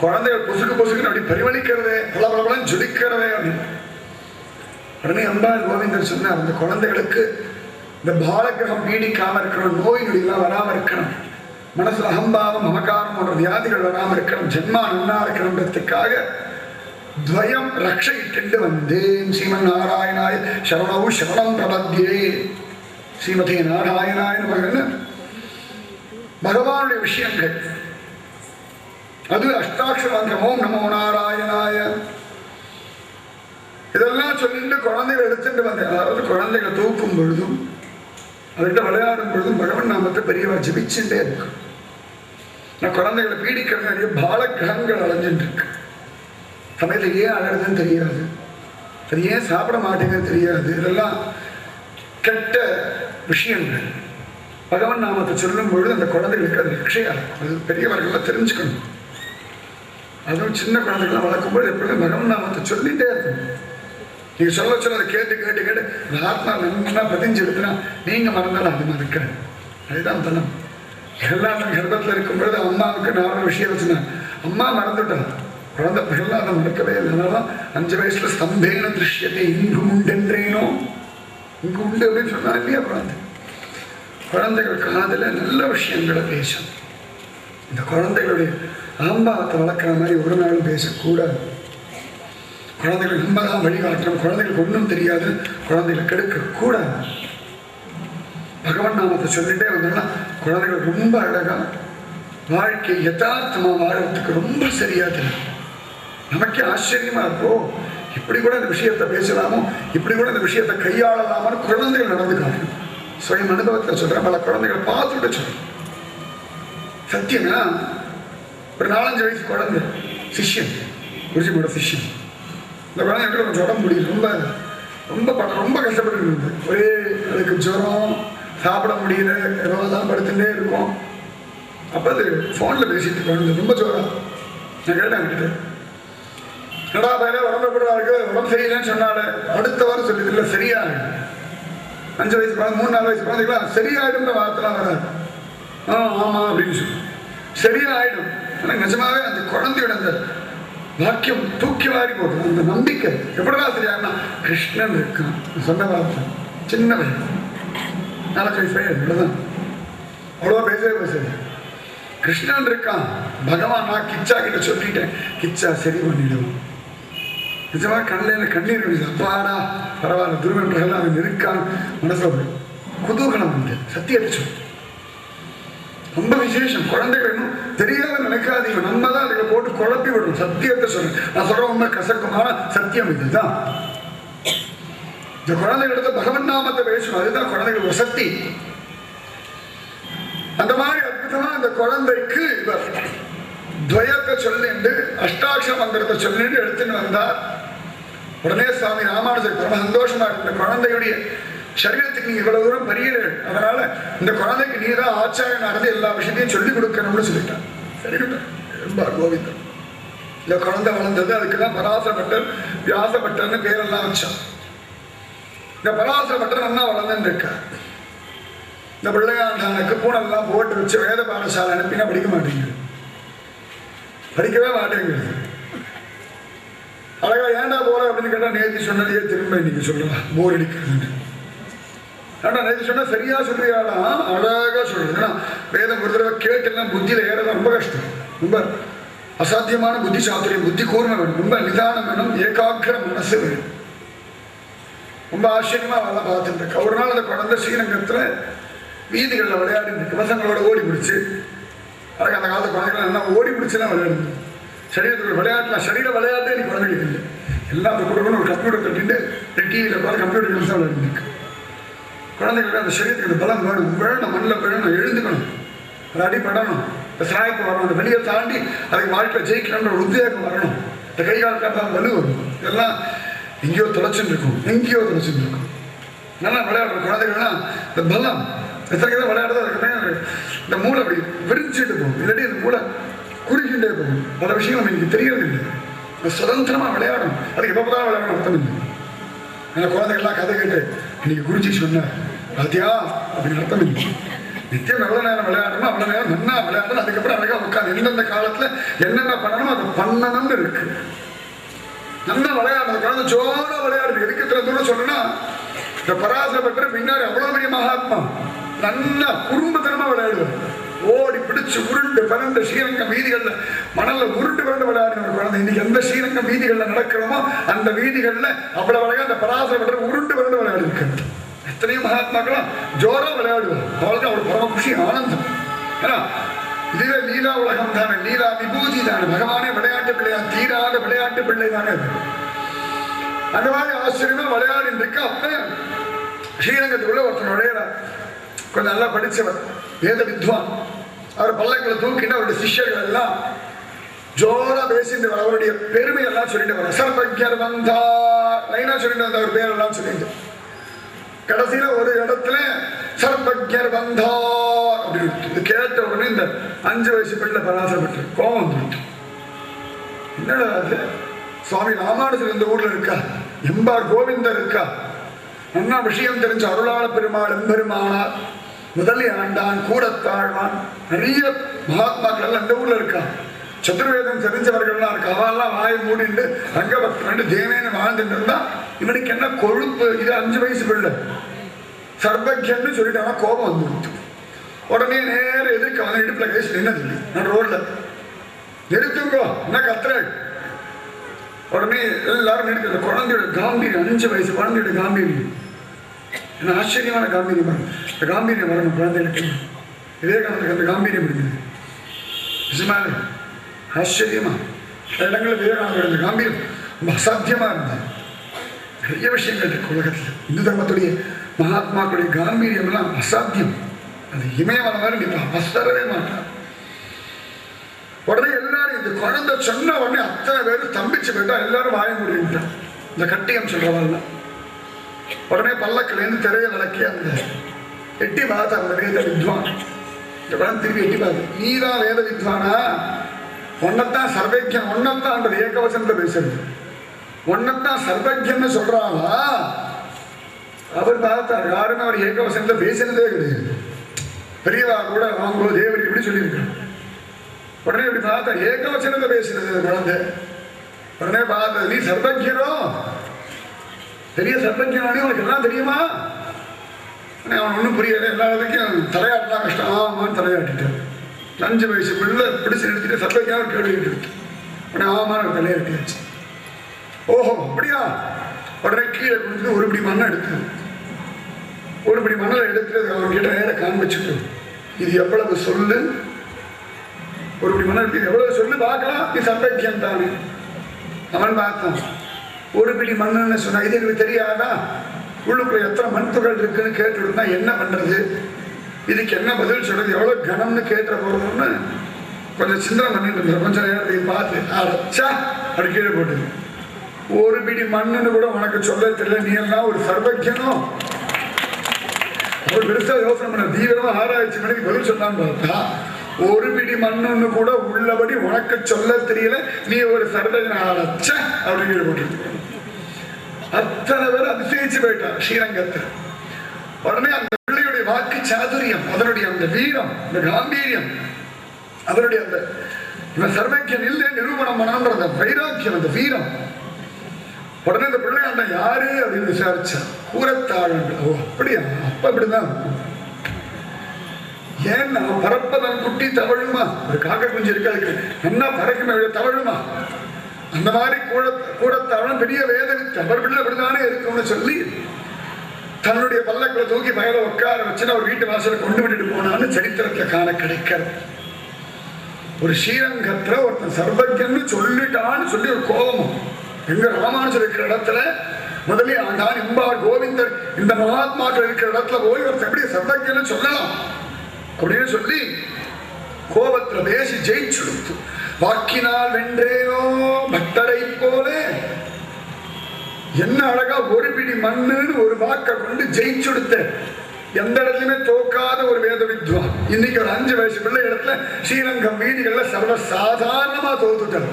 குழந்தைகள் பொசுக்குன்னு அப்படி பரிமளிக்கிறதே, பல பல பலன்னு ஜொலிக்கிறதே அப்படின்னு. உடனே அம்பாள் கோவிந்தர் சொன்னார், அந்த குழந்தைகளுக்கு இந்த பாலகிரகம் பீடிக்காம இருக்கணும், நோய் நொடியெல்லாம் வராம இருக்கணும், மனசுல அகம்பாவம் மமகாரம் போன்ற வியாதிகள் வராம இருக்கணும், ஜென்மா நன்னா இருக்கணுன்றதுக்காக துவயம் ரட்சையிட்டு வந்தேன். ஸ்ரீமன் நாராயணாய சரணவு சரணம் பிரபத்தியே, ஸ்ரீமதி நாராயணாயன்னு பகவானுடைய விஷயங்கள். அது அஷ்டாட்சரம், ஓம் நமோ நாராயணாய, இதெல்லாம் சொல்லிட்டு குழந்தைகள் எடுத்துட்டு வந்தேன். அதாவது குழந்தைகளை தூக்கும் பொழுதும் அவர்கிட்ட விளையாடும் பொழுதும் பகவன் நாமத்தை பெரியவா ஜபிச்சுட்டே இருக்கும். நான் குழந்தைகளை பீடிக்கிறது நிறைய பாலகிரகங்கள் அலைஞ்சிட்டு இருக்கு. சமயத்தில் ஏன் அழகுதுன்னு தெரியாது, அது ஏன் சாப்பிட மாட்டேங்குன்னு தெரியாது. இதெல்லாம் கெட்ட விஷயங்கள். பகவன் நாமத்தை சொல்லும் பொழுது அந்த குழந்தைகளுக்கு அது ரட்சையா இருக்கும். அது பெரியவர்கள்லாம் தெரிஞ்சுக்கணும். அதுவும் சின்ன குழந்தைகள்லாம் வளர்க்கும்போது எப்பொழுதும் பகவன் நாமத்தை சொல்லிட்டே இருக்கும். நீங்க சொல்ல அதை கேட்டு ஆத்மா நல்லா பதிஞ்சு எடுத்துனா நீங்க மறந்தாலும் அது மறக்கிறேன். அதுதான் தனம். எல்லாம் கர்ப்பத்தில் இருக்கும் பொழுது அம்மாவுக்கு நான் ஒரு விஷயம் வச்சுனேன், அம்மா மறந்துட்டான், குழந்தை பிரகலாத மறக்கவே இல்லை. அதனால 5 வயசுல ஸ்தம்பேன திருஷ்யத்தை இங்கு உண்டென்றேனோ, இங்கு உண்டு அப்படின்னு சொன்னா இல்லையா குழந்தைகள் காதல நல்ல விஷயங்களை பேசும். இந்த குழந்தைகளுடைய அகம்பாவத்தை வளர்க்குற மாதிரி ஒரு நாளும் பேசக்கூடாது. குழந்தைகள் நம்ம தான் வழிகாட்டணும். குழந்தைகளுக்கு ஒன்றும் தெரியாது, குழந்தைகளை கெடுக்கக்கூடாது. பகவன் நாமத்தை சொல்லிட்டே வந்தோம்னா குழந்தைகள் ரொம்ப அழகா வாழ்க்கை யதார்த்தமா வாழறதுக்கு ரொம்ப சரியா தெரியும். நமக்கே ஆச்சரியமா இருக்கும், இப்படி கூட இந்த விஷயத்த பேசலாமோ, இப்படி கூட இந்த விஷயத்தை கையாளலாமான்னு குழந்தைகள் நடந்து காட்டணும். சுயம் அனுபவத்தில் சொல்றேன், பல குழந்தைகளை பார்த்துட்டு சொல்றேன். சத்தியமா ஒரு 4-5 வயசு குழந்தை சிஷ்யன், குருஜியோட சிஷ்யன். இந்த குழந்தை எப்படி கொஞ்சம் உடம்பு முடியும், ரொம்ப ரொம்ப ரொம்ப கஷ்டப்பட்டு இருந்தது. ஒரே அதுக்கு ஜுரம், சாப்பிட முடியல, ஏதோ தான் படுத்துட்டே இருக்கும். அப்போ அது ஃபோனில் பேசிட்டு குழந்தை ரொம்ப ஜுரம். நான் கேட்டேன் கிட்ட, என்னடா பையன் உடம்பு எப்படா இருக்கு, உடம்பு சரியில்லைன்னு சொன்னாலே அடுத்த வாரம் சொல்லிது இல்லை சரியாயிடும். 5 வயசு குழந்தை 3-4 வயசு குழந்தைங்களா சரியாயிடும்ன்ற வார்த்தைலாம் வராது. ஆமா அப்படின்னு சொல்லி சரியாயிடும். ஆனால் நிஜமாவே அந்த குழந்தையோட அந்த வாக்கியம் தூக்கி வாரி போகுது. அந்த நம்பிக்கை எப்படா சரியானா, கிருஷ்ணன் இருக்கான் சொன்ன வார்த்தை. சின்ன வயசு 4 வயசு பையன், இவ்வளோதான், அவ்வளோவா பேசவே. கிருஷ்ணன் இருக்கான், பகவான் நான் கிச்சா கிட்ட சொல்லிட்டேன், கிச்சா சரி பண்ணிடுவோம். நிஜமாக கண்ணில் கண்ணீர் விடுது. அப்பாடா பரவாயில்ல, துருவன் பிரகலாதன் இருக்கான். மனசில் குதூகலம் உண்டு. சத்தியத்தை சொல்லு, ரொம்ப விசேஷம். குழந்தைகள் இன்னும் தெரியாத நினைக்காதீங்க, நம்ம தான் அதில் போட்டு குழப்பி விடணும். சத்தியத்தை சொல்றேன், நான் சொல்ற உண்மை கசக்குமான சத்தியம் இதுதான். இந்த குழந்தைகளிடத்த பகவன் நாமத்தை பேசணும், அதுதான் குழந்தைகள் வசதி. அந்த மாதிரி அற்புதமா அந்த குழந்தைக்கு துவயத்தை சொல்லிட்டு அஷ்டாட்சர மந்திரத்தை சொல்லிட்டு எடுத்துன்னு வந்தார். உடனே சுவாமி ராமானுஜர் ரொம்ப சந்தோஷமா இருந்த குழந்தையுடைய சரீரத்துக்கு நீங்க இவ்வளவு தூரம் பரியீர்கள், அதனால இந்த குழந்தைக்கு நீ தான் ஆச்சாரியனா இருந்து எல்லா விஷயத்தையும் சொல்லிக் கொடுக்கணும்னு சொல்லிட்டான். சரி ரொம்ப கோவிந்தன் இந்த குழந்தை வளர்ந்தது. அதுக்குதான் பராசரப்பட்டர் வியாசப்பட்டர்னு பேரெல்லாம் வச்சான். இந்த பராசரப்பட்டர் நல்லா வளர்ந்துன்னு இருக்க. இந்த பிள்ளையாண்டானுக்கு பூனெல்லாம் போட்டு வச்சு வேத பாடசாலை அனுப்பினா படிக்க மாட்டேங்குது, படிக்கவே மாட்டேங்குது. அழகா ஏண்டா போற அப்படின்னு கேட்டா நேற்று சொன்னதையே திரும்ப இன்னைக்கு சொல்லலாம், போர் அடிக்கிறது. ஆனா நேற்று சொன்னா சரியா சொல்றியாடா, அழகா சொல்றது. ஏன்னா வேதம் ஒரு தடவை கேட்டுலாம் புத்தியில ஏறதான் ரொம்ப கஷ்டம், ரொம்ப அசாத்தியமான புத்தி சாத்திரியம், புத்தி கூர்மை வேணும், ரொம்ப நிதானம் வேணும், ஏகாக்கிர மனசு வேணும். ரொம்ப ஆச்சரியமா வேலை பார்த்துட்டு இருக்க. ஒரு நாள் அந்த குழந்தை ஸ்ரீரங்கத்துல வீதிகளில் விளையாடி இருக்கு, பசங்களோட ஓடி பிடிச்சு. அதுக்கு அந்த காலத்து குழந்தைகள் என்ன ஓடி பிடிச்சுதான் விளையாடுது. சரீரத்துக்கு விளையாட்டுலாம் சரீர விளையாட்டே நீ குழந்தைகளுக்கு இல்லை. எல்லாத்துக்கும் கொடுக்கணும். ஒரு கம்ப்யூட்டர் கட்டிட்டு டிவியில் பார்த்து கம்ப்யூட்டர் கேம்ஸ் தான் விளையாடிருக்கு. குழந்தைகளுக்கு அந்த சரீரத்துக்கு அந்த பலம் வேணும், வேணும், மண்ணில் வேணும், எழுந்துக்கணும், அது அடிப்படணும், இந்த சாய்ப்பு வரணும், அந்த வெளியை தாண்டி அதுக்கு வாழ்க்கையில் ஜெயிக்கணுன்ற ஒரு உத்வேகம் வரணும், இந்த கை கால் காட்டால் வலு வரும். இதெல்லாம் எங்கேயோ தொலைச்சுட்டு இருக்கும், எங்கேயோ தொலைச்சுட்டு இருக்கும். நல்லா விளையாடுற குழந்தைகள்லாம் இந்த பலம் எத்தனை தான் விளையாடுறது. அதுக்கு இந்த மூளை அப்படி விரிஞ்சிட்டு போகும், இல்லாட்டி இந்த மூளை குறுக்கின்றே போகும். பல விஷயம் நம்ம இன்னைக்கு தெரியறது இல்லை. சுதந்திரமா விளையாடணும். அதுக்கு எப்போ தான் விளையாடணும் அர்த்தம் இல்லை. அந்த குழந்தைகள்லாம் கதை கேட்டு இன்னைக்கு குருஜி சொன்னார் பாத்தியா அப்படின்னு அர்த்தம் இல்லை. நித்தியம் எவ்வளவு நேரம் விளையாடணும் அவ்வளவு நேரம் நல்லா விளையாடணும். அதுக்கப்புறம் அழகா உட்காந்து எந்தெந்த காலத்துல என்னென்ன பண்ணணும் அதை பண்ணணும்னு இருக்கு. நல்லா விளையாடுறது குழந்தை ஜோரா விளையாடுது. எதுக்கு இத்தனை தூரம் சொல்லணும்னா இந்த பராசரப்பட்ட பின்னாடி அவ்வளவு பெரிய மகாத்மா நல்லா குடும்பத்தனமா விளையாடுவார். ஓடி பிடிச்சு உருண்டு பரண்டு ஸ்ரீரங்கம் வீதிகள்ல மணல்ல உருண்டு பரண்டு விளையாடின ஒரு குழந்தை. இன்னைக்கு எந்த ஸ்ரீரங்கம் வீதிகள்ல நடக்கிறோமோ அந்த வீதிகள்ல அவ்வளவு அழகா அந்த பராசரப்பட்ட உருண்டு பரண்டு விளையாடி இருக்காரு. எத்தனையோ மகாத்மாக்களும் ஜோரா விளையாடுவார். அவளுக்கு அவளுக்கு பரம குஷி ஆனந்தம். ஏன்னா இதுவே லீலா உலகம் தானே, லீலா விபூதி தானே. பகவானே விளையாட்டு பிள்ளையா, தீராத விளையாட்டு பிள்ளை தானே அது. அந்த மாதிரி ஆச்சரியமா விளையாடி இருக்க. அப்ப ஸ்ரீரங்கத்துக்குள்ள ஒருத்தர் நுழையிறார். கொஞ்சம் நல்லா படிச்சவர், வேத வித்வான். அவர் பல்லக்களை தூக்கிட்டு அவருடைய சிஷ்யர்கள் எல்லாம் ஜோரா பேசிட்டு வர, அவருடைய பெருமையெல்லாம் சொல்லிட்டு வர. சர்வஜர் வந்தா லைனா சொல்லிட்டு வந்த அவர் பேரெல்லாம் சொல்லிட்டு கடைசியில ஒரு இடத்துல சர்வஜர் வந்தா அப்படின்னு கேட்ட உடனே இந்த 5 வயசு பிள்ளை பராசரப்பட்டு கோபம் வந்துட்டு, என்னடா அது, சுவாமி ராமானுஜர் இந்த ஊர்ல இருக்கா, எம்பார் கோவிந்தர் இருக்கா, என்ன விஷயம் தெரிஞ்ச அருளாள பெருமாள் எம்பெருமானார் முதலி ஆண்டான் கூடத்தாழ்வான் நிறைய மகாத்மாக்கள் எல்லாம் இந்த ஊர்ல இருக்கா. சதுர்வேதம் தெரிஞ்சவர்கள்லாம் இருக்கா. அவெல்லாம் வாய் மூடிட்டு ரங்கபக்தன் தேவேன்னு வாழ்ந்துட்டு இருந்தா இவனுக்கு என்ன கொழுப்பு. இது 5 வயசு பிள்ளை சர்வஜன்னு சொல்லிட்டு கோபம் வந்துருச்சு. உடனே நேரம் எதிர்க்க அவன் இடுப்புல கேஸ் நின்னது நான் ரோட்ல நிறுத்துங்கோ என்ன கத்துற. உடனே எல்லாரும் நிறுத்த. குழந்தையோட காம்பீரியம், 5 வயசு குழந்தையோட காம்பீரியம் என்ன ஆச்சரியமான காம்பீரியம். இந்த காம்பீரியம் வரணும் குழந்தைகளுக்கு. விவேகானந்தருக்கு அந்த காம்பீரியம் இருக்குது நிஜமாவே ஆச்சரியமா. இடங்களில் விவேகானந்தர் இந்த காம்பீரியம் ரொம்ப அசாத்தியமா இருந்தது. நிறைய விஷயங்கள் இருக்கு உலகத்தில். இந்து தர்மத்துடைய மகாத்மாக்களுடைய காம்பீரியம் எல்லாம் அசாத்தியம். அது இமயமான மாதிரி நிற்பான், வசரவே மாட்டான். உடனே எல்லாரும் இந்த குழந்தை சொன்ன உடனே அத்தனை பேரும் தம்பிச்சு போயிட்டா எல்லாரும் வாய முடிவிட்டான். இந்த கட்டியம் சொல்றவெல்லாம் உடனே பல்லக்கிலேருந்து திரைய விளக்கி அந்த எட்டி பார்த்தா அந்த வேத வித்வான். இந்த குழந்தை திருப்பி எட்டி பார்த்து, நீதான் வேத வித்வானா, ஒன்னத்தான் சர்வஜன், ஒன்னத்தான் ஏகவசனத்தை பேசுறது, ஒன்னத்தான் சர்வஜன்னு சொல்றாங்களா. அவர் பார்த்தார், யாருமே அவர் ஏகவசனத்தை பேசினதே கிடையாது. பெரியவா கூட வாங்கும்போது தேவர் இப்படி சொல்லியிருக்காங்க. உடனே இப்படி பார்த்தா ஏகவசனத்தை பேசுறது குழந்தை. உடனே பார்த்தது, நீ சர்வஜனோ, பெரிய சர்வஜனோடனே உனக்கு எல்லாம் தெரியுமா. அவன் ஒன்றும் புரியல. எல்லாத்துக்கும் தலையாட்டினா கஷ்டம். ஆமான்னு தலையாட்டிட்டார். 5 வயசு பிள்ளை பிடிச்சு நிறுத்திட்டு சர்வஜனா கேள்வி எடுத்து உடனே ஆமான்னு தலையாட்டியாச்சு. ஓஹோ அப்படியா. உடனே கீழே கொடுத்து ஒரு படி மண்ணை எடுத்து, ஒரு படி மண்ணை எடுத்துட்டு அவன் கிட்ட நேரம் காண்பிச்சுட்டு, இது எவ்வளவு சொல்லு, ஒரு படி மண்ணை எடுத்து எவ்வளவு சொல்லு பார்க்கலாம், நீ சர்வஜன் தானே. அவன் பார்த்தான், ஒரு பிடி மண்ணுன்னு சொன்னா இது எனக்கு தெரியாதா, உள்ளுக்குள்ள எத்தனை மண் துகள் இருக்குன்னு கேட்டுருந்தா என்ன பண்றது, இதுக்கு என்ன பதில் சொல்றது, எவ்வளவு கனம்னு கேட்ட போறதுன்னு கொஞ்சம் சிந்தனை பண்ணிட்டு இருந்தேன். கொஞ்சம் நேரத்துக்கு பார்த்து அடைச்சா அப்படி கீழே போட்டுது. ஒரு பிடி மண்ணுன்னு கூட உனக்கு சொல்ல தெரியல, நீ எல்லாம் ஒரு சர்வஜனும். ஒரு பெருசா யோசனை பண்ண தீவிரமா ஆராய்ச்சி மணிக்கு பதில் சொல்லான்னு பார்த்தா ஒரு பிடி மண்ணுன்னு கூட உள்ளபடி உனக்கு சொல்ல தெரியல, நீ ஒரு சர்வஜனாலச்ச அப்படின்னு போட்டு அத்தனை பேர் அதிசயிச்சு போயிட்டார் ஸ்ரீரங்கத்தில். உடனே அந்த பிள்ளையுடைய வாக்கு சாதுரியம், அதனுடைய அந்த வீரம், அந்த காம்பீரியம், அதனுடைய அந்த இவன் சர்வஜன் இல்லை நிரூபணம் பண்ணான்ற அந்த வைராக்கியம், அந்த வீரம். உடனே அந்த பிள்ளை அந்த யாரு அப்படின்னு விசாரிச்சா, கூறத்தாழங்கள். ஓ அப்படியா, அப்ப அப்படிதான். ஏன்னா பறப்பதன் குட்டி தவழுமா, ஒரு காக்க குஞ்சு இருக்கு, அதுக்கு என்ன பறக்குமே தவழுமா, அந்த மாதிரி கூடத்தாழம் பெரிய வேதவித்து அவர் பிள்ளை அப்படிதானே இருக்கும்னு சொல்லி தன்னுடைய பல்லக்களை தூக்கி பயல உட்கார வச்சுன்னு அவர் வீட்டு வாசலை கொண்டு விட்டுட்டு போனான்னு சரித்திரத்துல காண கிடைக்கிறது. ஒரு ஸ்ரீரங்கத்துல ஒருத்தன் சர்வஜன்னு சொல்லிட்டான்னு சொல்லி ஒரு கோபமும். எங்க ராமானுஜர் இருக்கிற இடத்துல முதலில் ஆண்டான் எம்பார் கோவிந்தர் இந்த மகாத்மாக்கள் இருக்கிற இடத்துல போய் ஒரு எப்படி சர்வஜன்னு சொல்லலாம் அப்படின்னு சொல்லி கோபத்துல பேசி ஜெயிச்சுடுத்து. வாக்கினால் வென்றேனோ பக்தரை போல, என்ன அழகா ஒரு பிடி மண்ணுன்னு ஒரு வாக்க கொண்டு ஜெயிச்சுடுத்த, எந்த இடத்துலயுமே தோக்காத ஒரு வேத வித்வான். இன்னைக்கு ஒரு 5 வயசு பிள்ளை இடத்துல ஸ்ரீரங்கம் வீதிகள்ல சர்வ சாதாரணமா தோத்துட்டார்.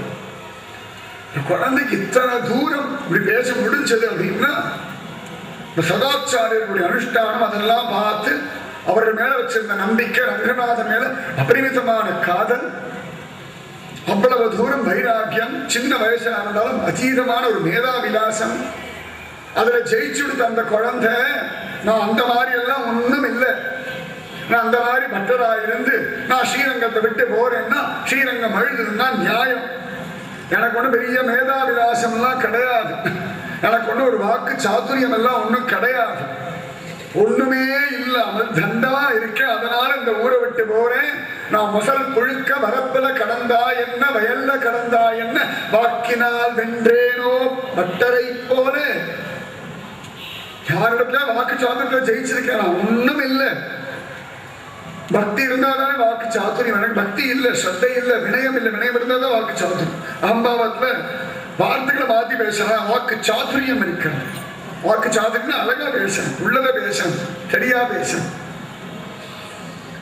குழந்தைக்கு இத்தனை தூரம் இப்படி பேச முடிஞ்சது அப்படின்னா சதாச்சாரியர்களுடைய அனுஷ்டானம் அதெல்லாம் பார்த்து அவர்கள் மேல வச்சிருந்த நம்பிக்கை, ரங்கநாதன் மேல அபரிமிதமான காதல், அவ்வளவு தூரம் வைராக்கியம், சின்ன வயசா இருந்தாலும் அதீதமான ஒரு மேதாவிலாசம், அதுல ஜெயிச்சுடுத்த அந்த குழந்தை. நான் அந்த மாதிரி எல்லாம் ஒண்ணும் இல்லை, நான் அந்த மாதிரி பட்டரா இருந்து நான் ஸ்ரீரங்கத்தை விட்டு போறேன்னா ஸ்ரீரங்கம் அழுதுன்னா நியாயம். எனக்கு ஒண்ணு பெரிய மேதாவிலாசம் எல்லாம் கிடையாது, எனக்கு ஒண்ணு ஒரு வாக்கு சாதுரியம் எல்லாம் ஒண்ணும் கிடையாது, ஒண்ணுமே இல்லாமல் தண்டமா இருக்க, அதனால இந்த ஊரை விட்டு போறேன். நான் முதல் புழுக்க வரப்பில கடந்தா என்ன, வயல்ல கடந்தா என்ன, வாக்கினால் வென்றேனோ பட்டரை போல. யாரிடத்துல வாக்கு சாதுரியத்தை ஜெயிச்சிருக்கேன், நான் ஒண்ணும் இல்லை. பக்தி இருந்தாதானே வாக்கு சாதுரியம். எனக்கு பக்தி இல்லை, ஸ்ரத்தை இல்லை, வினயம் இல்லை. வினயம் இருந்தாதான் வாக்கு சாதுரியம். அம்பாவத்துல வார்த்தைகளை மாத்தி பேசலாம், வாக்கு சாதுரியம் இருக்கிறது. வாக்கு சாதுரியம் அழகா பேசணும், உள்ளத பேசணும், சரியா பேசணும்.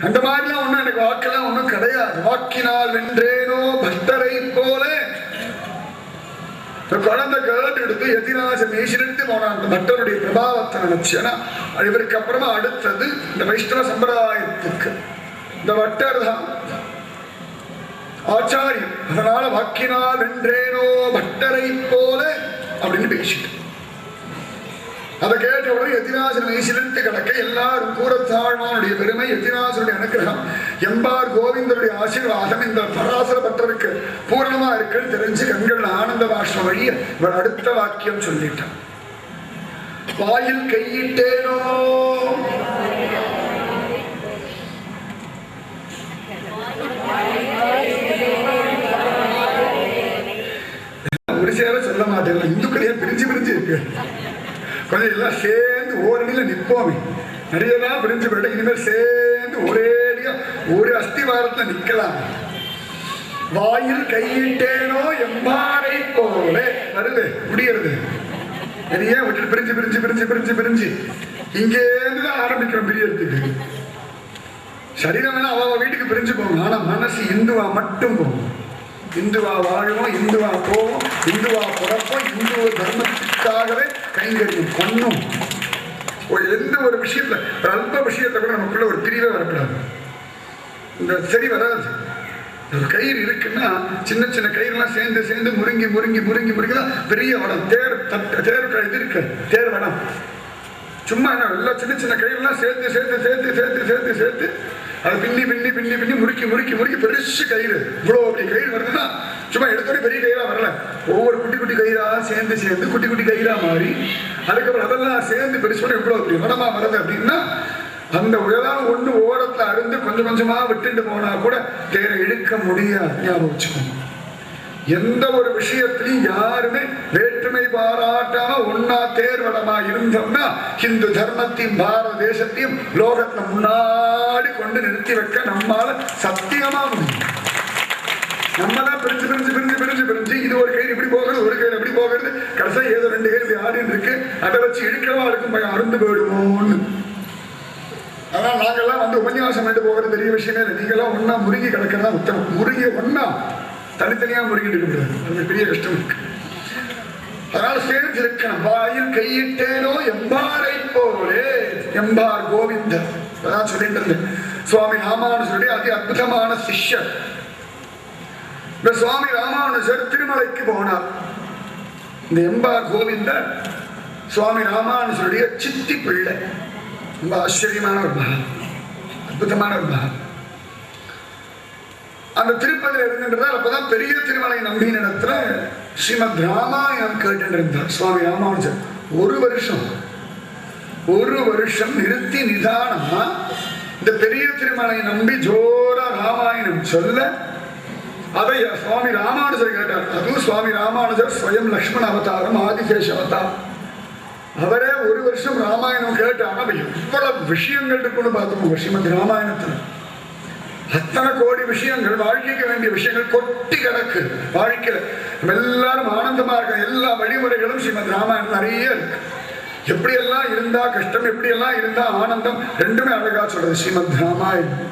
அந்த மாதிரிலாம் ஒண்ணும் எனக்கு வாக்கெல்லாம் ஒண்ணும் கிடையாது. வாக்கினால் வென்றேனோ பக்தரை போல. குழந்தை கேட்டு எடுத்து எதிராஜ மேசிலிட்டு போன அந்த பக்தருடைய பிரபாவத்தை நினைச்சேன்னா இவருக்கு அப்புறமா அடுத்தது இந்த வைஷ்ணவ சம்பிரதாயத்துக்கு இந்த பக்தர் தான் ஆச்சாரியம். அதனால வாக்கினால் வென்றேனோ பக்தரை போல அப்படின்னு பேசிட்டு அதை கேட்ட உடனே எதிராஜன் மெய்சிலிட்டு கிடக்க எல்லாரும் கூறத்தாழ்வானுடைய பெருமை, எதிராஜனுடைய அனுகிரகம், எம்பார் கோவிந்தருடைய ஆசீர்வாதம் இந்த பராசர பட்டருக்கு பூர்ணமா இருக்குன்னு தெரிஞ்சு கண்கள் ஆனந்த பாஷ்ண வழிய இவர் அடுத்த வாக்கியம் சொல்லிட்டான். வாயில் கையிட்டேனோ ஒரு சேர சொல்ல மாட்டேன், இந்துக்களையே பிரிஞ்சு பிரிஞ்சு இருக்கு. கொஞ்சம் எல்லாம் சேர்ந்து ஓரடியில நிற்போமே, நிறையதான் பிரிஞ்சு போயிட்டு இனிமேல் சேர்ந்து ஒரேடியா ஒரு அஸ்திவாரத்துல நிக்கலாம். வாயில் கையிட்டேனோ எம்பாரை போல வருது முடியறது. நிறைய விட்டு பிரிஞ்சு பிரிஞ்சு பிரிஞ்சு பிரிஞ்சு பிரிஞ்சு இங்கேருந்துதான் ஆரம்பிக்கிறோம் பிரியறதுக்கு. சரீரம் வேணா அவ வீட்டுக்கு பிரிஞ்சு போகணும், ஆனா மனசு இந்துவா மட்டும் போகும். இந்துவா வாழ்வோம், இந்துவா போவோம், இந்துவா பிறப்போம், இந்து தர்மத்துக்காகவே கைங்கரியம் பண்ணும். எந்த ஒரு விஷயத்துல ஒரு அல்ப விஷயத்தை கூட நமக்குள்ள ஒரு பிரிவே வரக்கூடாது. இந்த சரி வராது. ஒரு கயிறு இருக்குன்னா சின்ன சின்ன கயிறுலாம் சேர்ந்து சேர்ந்து முருங்கி முருங்கி முருங்கி முருங்கிதான் பெரிய வடம். தேர் இது இருக்கு, தேர் வடம். சும்மா என்ன எல்லாம் சின்ன சின்ன கயிறுலாம் சேர்த்து சேர்த்து சேர்த்து சேர்த்து சேர்த்து சேர்த்து அது பின்னி பின்னி பின்னி பின்னி முறுக்கி முறுக்கி முறுக்கி பெருசு கயிறு இவ்வளோ அப்படி கயிறு வருதுன்னா சும்மா எடுத்தோடனே பெரிய கயிறா வரல. ஒவ்வொரு குட்டி குட்டி கயிறா சேர்ந்து சேர்ந்து குட்டி குட்டி கயிறா மாறி அதுக்கப்புறம் அதெல்லாம் சேர்ந்து பெருசு பண்ணி இவ்வளோ அப்படி வடமா வருது அப்படின்னா அந்த ஏதாவது ஒன்று ஓரத்தில் அருந்து கொஞ்சம் கொஞ்சமா விட்டுட்டு போனா கூட தேரை இழுக்க முடியாது. ஞாபகம் வச்சுக்கோங்க. எந்த ஒரு விஷயத்திலையும் யாருமே வேற்றுமை பாராட்டாம ஒன்னா தேர்வடமா இருந்தோம்னா ஹிந்து தர்மத்தையும் பாரத தேசத்தையும் லோகத்துல முன்னாடி கொண்டு நிறுத்தி வைக்க நம்மால சத்தியமா முடியும். நம்மதான் பிரிஞ்சு பிரிஞ்சு பிரிஞ்சு பிரிஞ்சு பிரிஞ்சு இது ஒரு கயிறு இப்படி போகிறது, ஒரு கயிறு எப்படி போகிறது, கடைசியா ஏதோ 2 கயிறு ஆடின்னு இருக்கு, அதை வச்சு இழுக்கிறவா இருக்கும் பயம் அருந்து போயிடுமோன்னு. அதான் நாங்கெல்லாம் வந்து உபன்யாசம் பண்ணிட்டு போகிறது பெரிய விஷயமே இல்லை. நீங்களாம் ஒன்னா முருகி கிடக்கிறதா உத்தமம். முருகி ஒன்னா தனித்தனியா முருகிட்டு இருக்கிறது அது பெரிய கஷ்டம் இருக்கு. அதனால சேர்ந்திருக்கணும். வாயில் கையிட்டேனோ எம்பாரை போலே எம்பார் கோவிந்தர். அதான் சொல்லிட்டு இருந்தேன். சுவாமி ராமானுஜருடைய அதி அற்புதமான சிஷ்யர். இந்த சுவாமி ராமானுஜர் திருமலைக்கு போனார். இந்த எம்பார் கோவிந்தர் சுவாமி ராமானுஜருடைய சித்தி பிள்ளை. ரொம்ப ஆச்சரியமான ஒரு மகன், அற்புதமான ஒரு மகன். அந்த திருப்பதியில் இருக்கின்றதால் அப்பதான் பெரிய திருமலை நம்பியின் இடத்துல ஸ்ரீமத் ராமாயணம் கேட்டு இருந்தார் சுவாமி ராமானுஜர். ஒரு வருஷம் நிறுத்தி நிதானமா இந்த பெரிய திருமலை நம்பி ஜோரா ராமாயணம் சொல்ல அதை சுவாமி ராமானுஜர் கேட்டார். அதுவும் சுவாமி ராமானுஜர் ஸ்வயம் லக்ஷ்மண அவதாரம், ஆதிசேஷ அவதாரம். அவரே ஒரு வருஷம் ராமாயணம் கேட்டாங்க. எவ்வளவு விஷயங்கள் இருக்குன்னு பார்த்துக்கோங்க ஸ்ரீமத் ராமாயணத்துல. அத்தனை கோடி விஷயங்கள், வாழ்க்கைக்கு வேண்டிய விஷயங்கள் கொட்டி கிடக்கு. வாழ்க்கையில எல்லாரும் ஆனந்தமா இருக்க எல்லா வழிமுறைகளும் ஸ்ரீமத் ராமாயணம் நிறைய இருக்கு. எப்படியெல்லாம் இருந்தா கஷ்டம், எப்படியெல்லாம் இருந்தா ஆனந்தம், ரெண்டுமே அழகா சொல்றது ஸ்ரீமத் ராமாயணம்.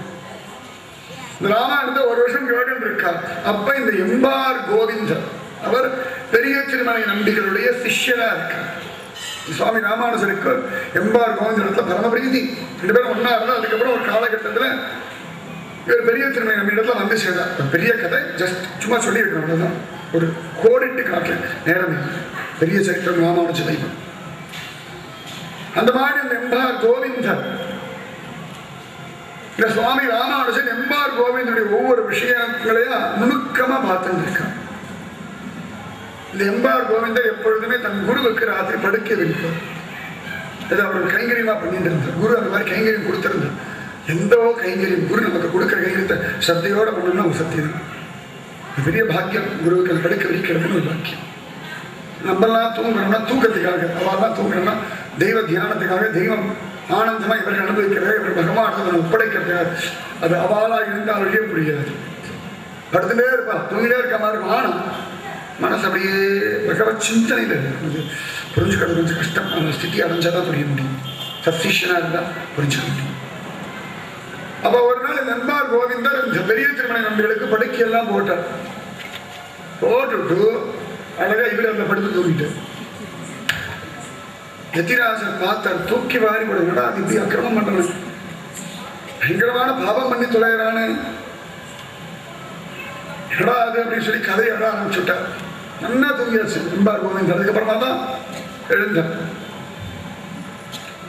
இந்த ராமாயணத்தை ஒரு வருஷம் கேட்டு இருக்கார். அப்ப இந்த எம்பார் கோவிந்தர் அவர் பெரிய திருமலை நம்பிகளுடைய சிஷ்யரா இருக்கார். சுவாமி ராமானுஜருக்கு எம்பார் கோவிந்தத்துல பரமபிரீதி. ரெண்டு பேரும் ஒன்னா இருந்தா அதுக்கப்புறம் ஒரு காலகட்டத்துல இவர் பெரிய திருமலை நம்பி இடத்துல வந்து சேர்ந்தார். பெரிய கதை ஜஸ்ட் சும்மா சொல்லி இருக்கணும், அவ்வளவுதான். ஒரு கோடிட்டு காட்டு நேரம் பெரிய சரித்திரம் ராமானுஜ தெய்வம். அந்த மாதிரி அந்த எம்பார் கோவிந்தர் இந்த சுவாமி ராமானுஜன் எம்பார் கோவிந்தனுடைய ஒவ்வொரு விஷயங்களையா நுணுக்கமா பார்த்துட்டு இருக்கார். இந்த எம்பார் கோவிந்தர் எப்பொழுதுமே தன் குருவுக்கு ராத்திரி படுக்க வைப்பார். ஏதோ அவர் கைங்கரியமா பண்ணிட்டு இருந்தார். குரு அந்த மாதிரி கைங்கரியம் கொடுத்திருந்தார். எந்த கைங்கரியம் குரு நமக்கு கொடுக்குற கைங்கரியத்தை சத்தையோட பண்ணணும்னா ஒரு சத்தியம் பெரிய பாக்கியம். குருவுக்கு அதை படுக்க வைக்கிறதுன்னு ஒரு பாக்கியம். நம்மெல்லாம் தூங்குறோம்னா தூக்கத்துக்காக, அவெல்லாம் தூங்குறோம்னா தெய்வ தியானத்துக்காக, தெய்வம் ஆனந்தமா இவர்கள் அனுபவிக்கிறத இவர் பகவான் ஒப்படைக்கிறதுக்காக. அது அவளா இருந்தால் வழியே புரியாது. படுத்துட்டே இருப்பா, தூங்கிட்டே இருக்க மாதிரி இருக்கும். ஆனா மனசு அப்படியே பகவத் சிந்தனையில் இருக்கு. புரிஞ்சுக்கிறது கொஞ்சம் கஷ்டம். அந்த ஸ்திதி அடைஞ்சாதான் புரிய முடியும். சப்சிஷனா இருந்தா புரிஞ்சுக்க முடியும். அப்ப ஒரு நாள் இந்த எம்பார் கோவிந்தர் இந்த பெரிய திருமலை நம்பிகளுக்கு படுக்கையெல்லாம் போட்டார். போட்டுட்டு அழகா இவர் அந்த படுத்து தூங்கிட்டார். எதிராசர் பார்த்தார். தூக்கி வாரி போடுங்கடா, அது இப்படி அக்கிரமம் பண்றது, பயங்கரமான பாபம் பண்ணி தொலைகிறானு எடா அது அப்படின்னு சொல்லி கதையை எடா ஆரம்பிச்சுட்டார். நல்லா தூங்கியாச்சு எம்பார் கோவிந்தர். அதுக்கப்புறமா தான் எழுந்தார்.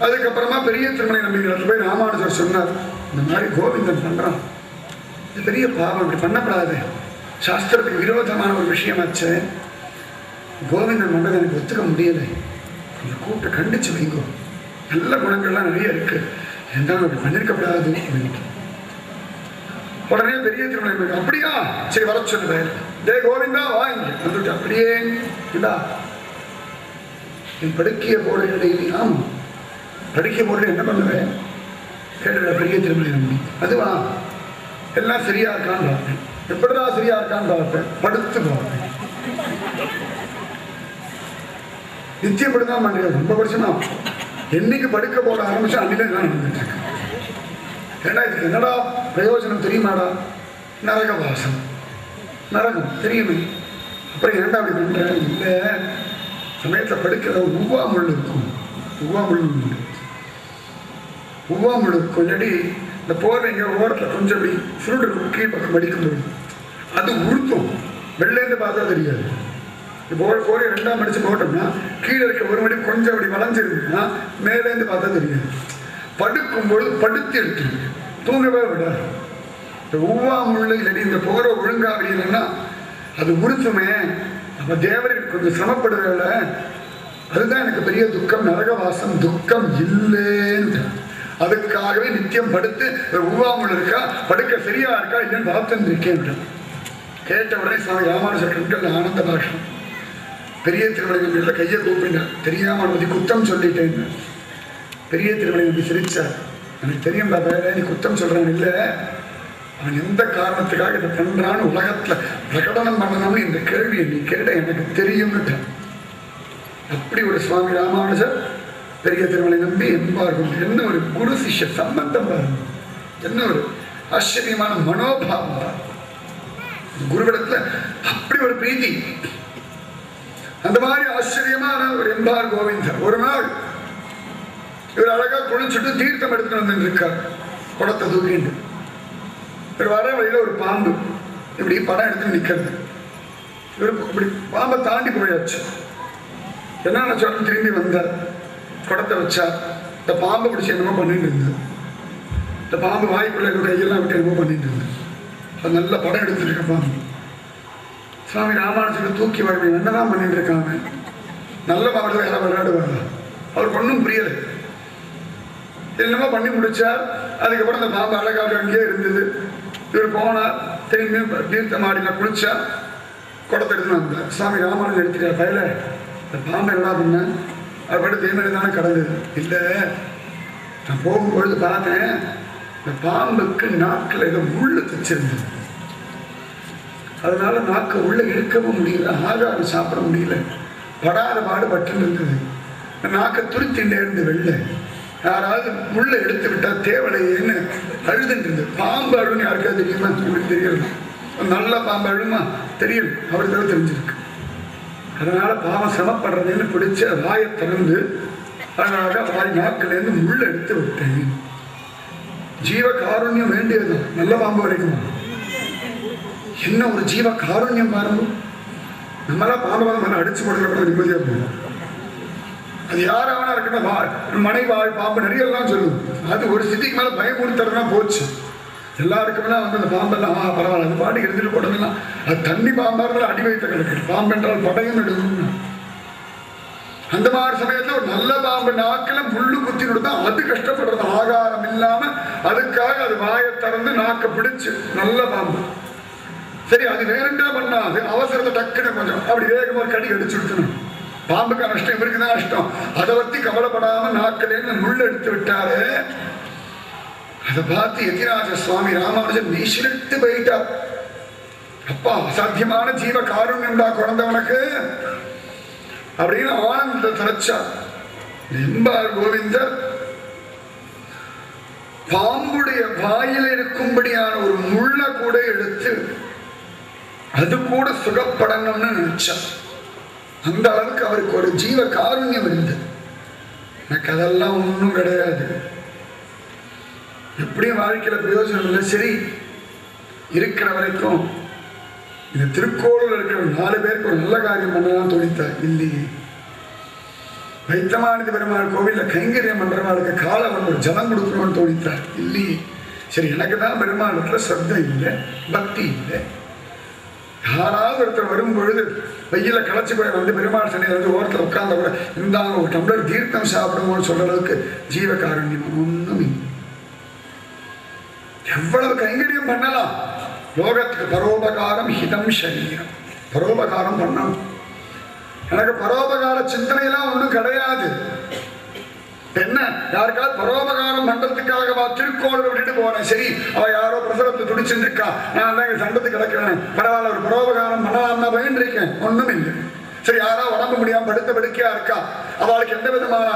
அதுக்கப்புறமா பெரிய திருமலை நம்பிகள் போய் ராமானுஜர் சொன்னார், இந்த மாதிரி கோவிந்தன் பண்றான், இது பெரிய பாவம், இப்படி பண்ணப்படாது, சாஸ்திரத்துக்கு விரோதமான ஒரு விஷயமாச்சு, கோவிந்தன் பண்றது எனக்கு ஒத்துக்க முடியலை, கொஞ்சம் கூப்பிட்டு கண்டிச்சு வைங்கோ, நல்ல குணங்கள்லாம் நிறைய இருக்கு, இருந்தாலும் அப்படி பண்ணிருக்கப்படாது அப்படின்ட்டு. உடனே பெரிய திருமலை அப்படியா சரி வர சொல்லுவேன், டே கோவிந்தா வாங்க வந்துட்டு, அப்படியே இல்லா என் படுக்கைய போடுறேன் டெய்லி. ஆமா படுக்கைய போடுறேன், என்ன பண்ணுவேன் கேட்டுற பெரிய திருமலை நம்பி. அதுவா எல்லாம் சரியா இருக்கான்னு பார்ப்பேன். எப்படிதான் சரியா இருக்கான்னு பார்ப்பேன், படுத்து பார்ப்பேன். நிச்சயப்படுதான் பண்றது. ரொம்ப வருஷமா என்னைக்கு படுக்க போட ஆரம்பிச்சா அன்னைக்கு தான் நடந்துட்டு இருக்கேன். ஏன்னா இதுக்கு என்னடா பிரயோஜனம் தெரியுமாடா? நரகவாசம், நரகம் தெரியுமே. அப்புறம் ஏன்டா அப்படி பண்றேன்? இல்லை சமயத்தில் படுக்கிற உவ்வா முள் இருக்கும், உவ்வா முள் இருக்கும். இல்லாட்டி இந்த போர்வைங்க ஓரத்தில் கொஞ்சம் அப்படி சுருண்டு கீழ் பக்கம் மடிக்கும்போது அது உறுத்தும். வெளிலேருந்து பார்த்தா தெரியாது. இப்போ கோழி ரெண்டாம் மடிச்சு போட்டோம்னா கீழே இருக்க ஒரு மணி கொஞ்சம் அப்படி வளைஞ்சிருந்ததுன்னா மேலேருந்து பார்த்தா தெரியாது. படுக்கும்பொழுது படுத்து எடுத்து தூங்கவே விடாது. இந்த உவ்வா முள்ளு இல்லாட்டி இந்த புகர ஒழுங்கா அப்படின்னா அது உறுத்துமே. நம்ம தேவருக்கு கொஞ்சம் சிரமப்படுறதில்ல, அதுதான் எனக்கு பெரிய துக்கம். நரகவாசம் துக்கம் இல்லைன்னு அதுக்காகவே நித்தியம் படுத்து உவ்வாமல் இருக்கா, படுக்க சரியா இருக்கா இல்லைன்னு பார்த்துன்னு இருக்கேன். கேட்ட உடனே சுவாமி ராமானுஜர் கண்கள் ஆனந்த பாஷம். பெரிய திருமலை நம்பியில் கையை கூப்பிட்டார். தெரியாம பற்றி குத்தம் சொல்லிட்டேன். பெரிய திருமலை நம்பி சிரிச்சார். எனக்கு தெரியும் பாப்பா, நீ குத்தம் சொல்றான் இல்லை, அவன் எந்த காரணத்துக்காக இதை பண்றான்னு உலகத்துல பிரகடனம் பண்ணணும்னு இந்த கேள்வியை நீ கேட்ட எனக்கு தெரியும்னுட்ட. அப்படி ஒரு சுவாமி ராமானுஜர் பெரிய திருமலை நம்பி எம்பார்கள் என்ன ஒரு குரு சிஷ்ய சம்பந்தம் பாருங்க, என்ன ஒரு ஆச்சரியமான மனோபாவம். குருவிடத்துல அப்படி ஒரு பிரீதி. அந்த மாதிரி ஆச்சரியமான ஒரு எம்பார் கோவிந்தர். ஒரு நாள் இவர் அழகா குளிச்சுட்டு தீர்த்தம் எடுத்துட்டு வந்து இருக்கார், குடத்தை தூக்கிட்டு. இவர் வர வழியில ஒரு பாம்பு இப்படி படம் எடுத்து நிக்கிறது. இவர் இப்படி பாம்பை தாண்டி போயாச்சு. என்ன சொல்ல திரும்பி வந்தார், குடத்தை வச்சார். இந்த பாம்பை பிடிச்சி என்னமோ பண்ணிட்டு இருந்தது. இந்த பாம்பு வாய்க்குள்ள கையெல்லாம் விட்டு என்னமோ பண்ணிட்டு இருந்தது. அது நல்ல படம் எடுத்துட்டு இருக்க பாம்பு. சுவாமி ராமானுஜரை தூக்கி வரணும், என்னதான் பண்ணிட்டு இருக்காங்க. நல்ல பாம்பு எல்லாம் விளையாடுவாங்க. அவருக்கு ஒன்றும் புரியலை. என்னமோ பண்ணி முடிச்சார். அதுக்கப்புறம் அந்த பாம்பு அழகாக அங்கேயே இருந்தது. இவர் போனார், திரும்பியும் தீர்த்தம் ஆடினா குளிச்சா, குடத்தை எடுத்துன்னு வந்தார். சுவாமி ராமானுஜர் எடுத்துட்டார். பயில இந்த பாம்பை என்ன பண்ண, அது பட்டு தேமணி தானே கடந்தது. இல்லை, நான் போகும்பொழுது பார்த்தேன், இந்த பாம்புக்கு நாக்கில் ஏதோ முள்ளு தைச்சிருந்தது. அதனால நாக்கு உள்ள இழுக்கவும் முடியல, ஆகாரம் சாப்பிட முடியல, படாத பாடுபட்டு இருந்தது. நாக்கை துருத்திண்டே இருந்து வெளில யாராவது முள்ள எடுத்து விட்டா தேவலையேன்னு அழுதுட்டு இருந்தது. பாம்பு அழுன்னு யாருக்காவது தெரியுமா? உங்களுக்கு தெரியல. நல்ல பாம்பு அழுமா தெரியும், அவருக்கு தெரிஞ்சிருக்கு. அதனால பாவம் சிரமப்படுறதுன்னு பிடிச்ச வாயை திறந்து அதனால வாய் நாக்கிலேருந்து முள்ள எடுத்து விட்டேன். ஜீவ காருண்யம் வேண்டியது. நல்ல பாம்பு வரைக்குமா? என்ன ஒரு ஜீவ காருண்யம் பாருங்க. நம்மளாம் பாம்பு மேலே அடிச்சு போடுற கூட நிம்மதியா போகும். அது யாராவனா இருக்கட்டும், மனை வாழ் பாம்பு நிறைய எல்லாம் சொல்லுது. அது ஒரு ஸ்திதிக்கு மேல பயமுறுத்தறதுனா போச்சு. எல்லாருக்குமே வந்து அந்த பாம்பெல்லாம் பரவாயில்ல, அது பாட்டு இருந்துட்டு போட்டதெல்லாம் அது தண்ணி பாம்பா இருந்தாலும் அடி வைத்த கிடக்கு. பாம்பு என்றால் படையும் எடுக்கணும். அந்த மாதிரி சமயத்துல ஒரு நல்ல பாம்பு நாக்கில முள்ளு குத்தி கொடுத்தா அது கஷ்டப்படுறது. ஆகாரம் இல்லாம அதுக்காக அது வாயை திறந்து நாக்க பிடிச்சு நல்ல பாம்பு. சரி, அது வேணுண்டா பண்ணாது, அவசரத்தை டக்குன்னு கொஞ்சம் அப்படி வேகமா கடி அடிச்சு விட்டுணும். பாம்புக்கு நஷ்டம், இவருக்குதான் நஷ்டம். அதை பத்தி கவலைப்படாம நாக்கிலேருந்து முள் எடுத்து விட்டாரு. அதை பார்த்து எதிராஜ சுவாமி ராமானுஜன் நீசிலிட்டு போயிட்டார். அப்பா, அசாத்தியமான ஜீவ காருண்யம்டா குழந்தவனுக்கு அப்படின்னு ஆனந்த தலைச்சார். எம்பார் கோவிந்தர் பாம்புடைய வாயில் இருக்கும்படியான ஒரு முள்ள கூட எடுத்து அது கூட சுகப்படணும்னு நினைச்சார். அந்த அளவுக்கு அவருக்கு ஒரு ஜீவ காருண்யம் இருந்தது. எனக்கு அதெல்லாம் ஒன்றும் கிடையாது, எப்படியும் வாழ்க்கையில பிரயோஜனம் இல்லை. சரி, இருக்கிற வரைக்கும் இந்த திருக்கோளூர் இருக்கிற 4 பேருக்கு ஒரு நல்ல காரியம் பண்ணலாம் தோணித்தார். இல்லையே, வைத்தமானது பெருமாள் கோவில்ல கைங்கரியம் பண்றவங்களுக்கு காலம் ஒரு ஜலம் கொடுக்கணும்னு தோணித்தார். இல்லையே, சரி, எனக்கு தான் பெருமாளுக்குள்ள ஸ்ரத்த இல்லை, பக்தி இல்லை. யாராவது ஒருத்தர் வரும் பொழுது வெயில களைச்சு போய் வந்து பெருமாள் சன்னிதியில வந்து ஓரத்தில் உட்கார்ந்த கூட இருந்தாங்க ஒரு டம்ளர் தீர்த்தம் சாப்பிடுவோம்னு சொல்ற அளவுக்கு ஜீவ காருண்யம் ஒண்ணும் இல்லை. எவ்வளவு கைங்கரியம் பண்ணலாம். லோகத்துக்கு பரோபகாரம் ஹிதம் சரீரம். பரோபகாரம் பண்ணணும். எனக்கு பரோபகார சிந்தனையெல்லாம் ஒன்றும் கிடையாது. என்ன, யாருக்காவது பரோபகாரம் பண்றதுக்காகவா திருக்கோளூர் விட்டுட்டு போறேன். சரி, அவ யாரோ பிரசவத்தை துடிச்சுட்டு இருக்கா, நான் தான் சண்டத்துக்கு கிடக்கிறேன், பரவாயில்ல, ஒரு பரோபகாரம் பண்ணலாம் தான் பயன் இருக்கேன். ஒண்ணும் இல்லை. சரி, யாரோ உடம்பு முடியாம படுத்த படுக்கையா இருக்கா, அவளுக்கு எந்த விதமான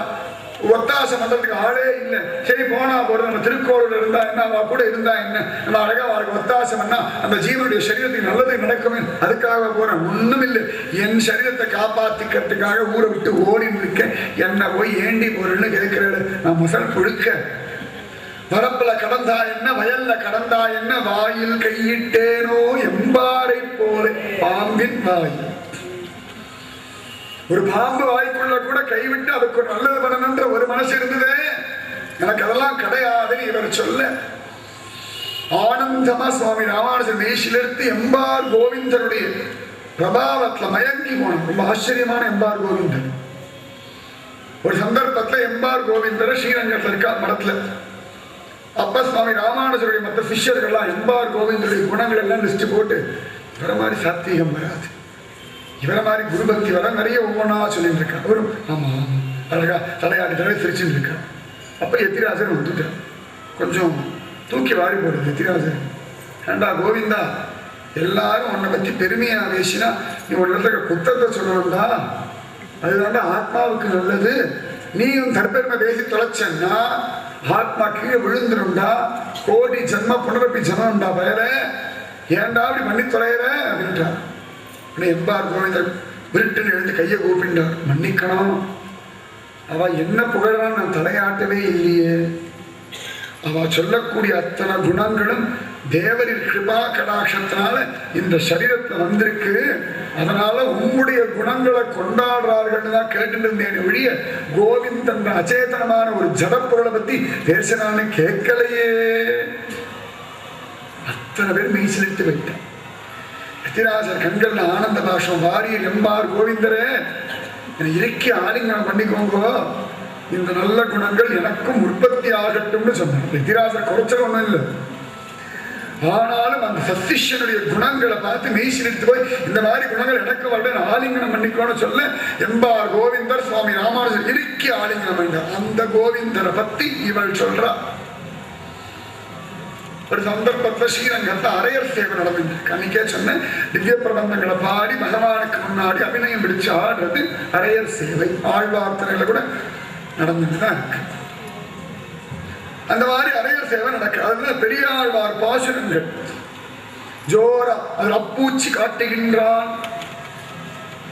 ஒத்தாசம் பண்றதுக்கு ஆளே இல்லை. சரி, போனா போறது, நம்ம திருக்கோளூர்ல இருந்தா என்ன, அவ கூட இருந்தா என்ன, நம்ம அழகா அவளுக்கு ஒத்தாசம் பண்ணா அந்த ஜீவனுடைய சரீரத்துக்கு நல்லது நடக்குமே, அதுக்காக போறேன். ஒண்ணும் இல்லை. என் சரீரத்தை காப்பாத்திக்கிறதுக்காக ஊரை விட்டு ஓடின்னு இருக்கேன். என்ன போய் ஏண்டி போறேன்னு கேட்கிறேன். நான் மசல் புழுக்க வரப்புல கடந்தா என்ன, வயல்ல கடந்தா என்ன, வாயில் கையிட்டேனோ எம்பாரை போல பாம்பின் வாயில். ஒரு பாம்பு வாய்க்குள்ள கூட கைவிட்டு அதுக்கு ஒரு நல்லது பண்ணணுன்ற ஒரு மனசு இருந்தது. எனக்கு அதெல்லாம் கிடையாது. இவர் சொல்ல ஆனந்தமா சுவாமி ராமானுஜர் மேஷிலிருந்து எம்பார் கோவிந்தருடைய பிரபாவத்துல மயங்கி போனார். ரொம்ப ஆச்சரியமான எம்பார் கோவிந்தர். ஒரு சந்தர்ப்பத்துல எம்பார் கோவிந்தர் ஸ்ரீரங்கத்தில் இருக்கா மடத்துல. அப்ப சுவாமி ராமானுஜருடைய மற்ற சிஷ்யர்கள்லாம் எம்பார் கோவிந்தருடைய குணங்கள் எல்லாம் லிஸ்ட் போட்டு, இவர மாதிரி சாத்தியம் வராது, இவர மாதிரி குருபக்தி வர நிறைய ஒவ்வொன்றா சொல்லிட்டு இருக்கா. அவரும் ஆமா அழகா தலையாடி தலை சிரிச்சுட்டு இருக்கா. அப்ப எத்திராஜன் வந்துட்டார். கொஞ்சம் தூக்கி வாரி போடுது எத்திராஜன். ஏண்டா கோவிந்தா, எல்லாரும் உன்னை பத்தி பெருமையா பேசினா நீ ஒரு இடத்துல குத்தத்தை சொல்லணும்டா, அதுதாண்டா ஆத்மாவுக்கு நல்லது. நீயும் தற்பெருமை பேசி தொலைச்சன்னா ஆத்மா கீழே விழுந்துருண்டா, கோடி ஜென்ம புனரப்பி ஜனம்டா பயல, ஏன்டா அப்படி பண்ணி தொலைகிற அப்படின்றார். எம்பார் கோவிந்தர் விருட்டுன்னு எழுந்து கையை கூப்பிட்டார். மன்னிக்கணும், அவ என்ன புகழான்னு நான் தலையாட்டவே இல்லையே. அவ சொல்லக்கூடிய அத்தனை குணங்களும் தேவரின் கிருபா கடாட்சத்தினால இந்த சரீரத்துல வந்திருக்கு. அதனால உங்களுடைய குணங்களை கொண்டாடுறார்கள் தான் கேட்டு இருந்தேன் ஒழிய கோவிந்தன் அச்சேதனமான ஒரு ஜடப்பொருளை பத்தி பேசினான்னு கேட்கலையே. அத்தனை பேர் மெய்சிலிட்டு வைத்தான். எத்திராஜர் கண்கள்ல ஆனந்த பாஷம் வாரியர் எம்பார் கோவிந்தரே இறக்கி ஆலிங்கனம் பண்ணிக்கோங்க, இந்த நல்ல குணங்கள் எனக்கும் உற்பத்தி ஆகட்டும்னு சொன்னார். எத்திராஜர் குறைச்சல் ஒண்ணும் இல்லை. ஆனாலும் அந்த சத்திஷனுடைய குணங்களை பார்த்து மெய்சிலிட்டு போய் இந்த மாதிரி குணங்கள் எனக்கு வரல ஆலிங்கனம் பண்ணிக்கோன்னு சொல்ல எம்பார் கோவிந்தர் சுவாமி ராமானுஜர் இறுக்கி ஆலிங்கனம் பண்ணார். அந்த கோவிந்தரை பத்தி இவள் சொல்றா. ஒரு சந்தர்ப்பத்தில் ஸ்ரீரங்கத்தை அரையர் சேவை நடந்துருக்கு. அன்னைக்கே சொன்ன திவ்ய பிரபந்தங்களை பாடி பகவானுக்கு முன்னாடி அபிநயம் பிடிச்சு ஆடுறது அரையர் சேவை. ஆழ்வார்த்தனைகளை கூட நடந்துட்டுதான் இருக்கு. அந்த மாதிரி அரையர் சேவை நடக்கு. அதுல பெரியாழ்வார் பாசுரங்கள் ஜோரா அது அப்பூச்சி காட்டுகின்றான்.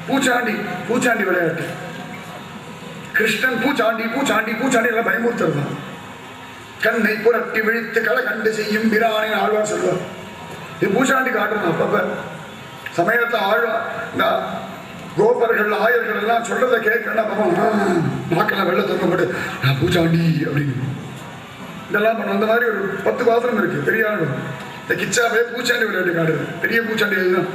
பூச்சாண்டி பூச்சாண்டி விளையாட்டு. கிருஷ்ணன் பூச்சாண்டி பூச்சாண்டி பூச்சாண்டி எல்லாம் பயமுறுத்துறதான். கண்ணை புரட்டி விழித்து களை கண்டு செய்யும் பிராணி ஆழ்வார் சொல்வார். இது பூச்சாண்டி காட்டுறோம். அப்பப்ப சமயத்தை ஆழ்வார் இந்த கோபர்கள் ஆயர்கள் எல்லாம் சொல்றதை கேட்கணும். நாக்கெல்லாம் வெள்ள தொங்கப்பட்டு நான் பூச்சாண்டி அப்படின்னு இதெல்லாம் பண்ண. அந்த மாதிரி ஒரு 10 பாத்திரம் இருக்கு. பெரிய ஆழ்வார் இந்த கிச்சாவே பூச்சாண்டி விளையாட்டு காட்டுறது. பெரிய பூச்சாண்டி இதுதான்.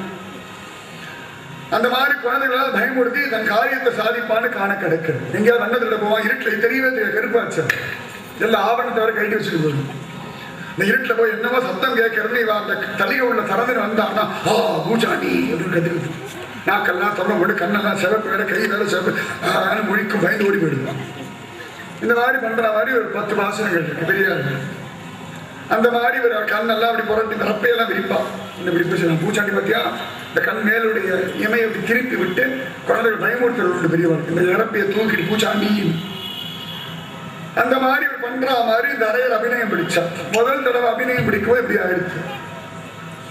அந்த மாதிரி குழந்தைகளால் பயமுறுத்தி தன் காரியத்தை சாதிப்பான்னு காண கிடைக்கிறது. எங்கேயாவது வண்ணத்துல போவான், இருட்டில் தெரியவே தெரிய கருப்பாச்சு எல்லா ஆவணத்தை வரை கைட்டு வச்சுட்டு போகுது. இந்த இருட்டில் போய் என்னவோ சத்தம் கேட்கறதுன்னு இவன் அந்த தலிகை உள்ள திறந்து வந்தான்னா பூச்சாண்டி அப்படின்னு கத்துக்குது. நாக்கெல்லாம் தொல்லை போட்டு கண்ணெல்லாம் சிவப்பு வேற கை வேற சிவப்பு மொழிக்கும் பயந்து ஓடி போயிடுவான். இந்த மாதிரி பண்ற மாதிரி ஒரு 10 வாசனங்கள் இருக்கு பெரியார்கள். அந்த மாதிரி ஒரு கண்ணெல்லாம் அப்படி புரட்டி இந்த ரப்பையெல்லாம் விரிப்பான். இந்த விரிப்பு பூச்சாண்டி பார்த்தியா இந்த கண் மேலுடைய இமையை அப்படி திருப்பி விட்டு குழந்தைகள் பயமுறுத்துறது உண்டு பெரியவர்கள். இந்த இறப்பையை தூக்கிட்டு பூச்சாண்டி அந்த மாதிரி பண்ற மாதிரி இந்த அரையர் அபிநயம் பிடிச்சார். முதல் தடவை அபிநயம் பிடிக்கும்போது இப்படி ஆயிடுச்சு.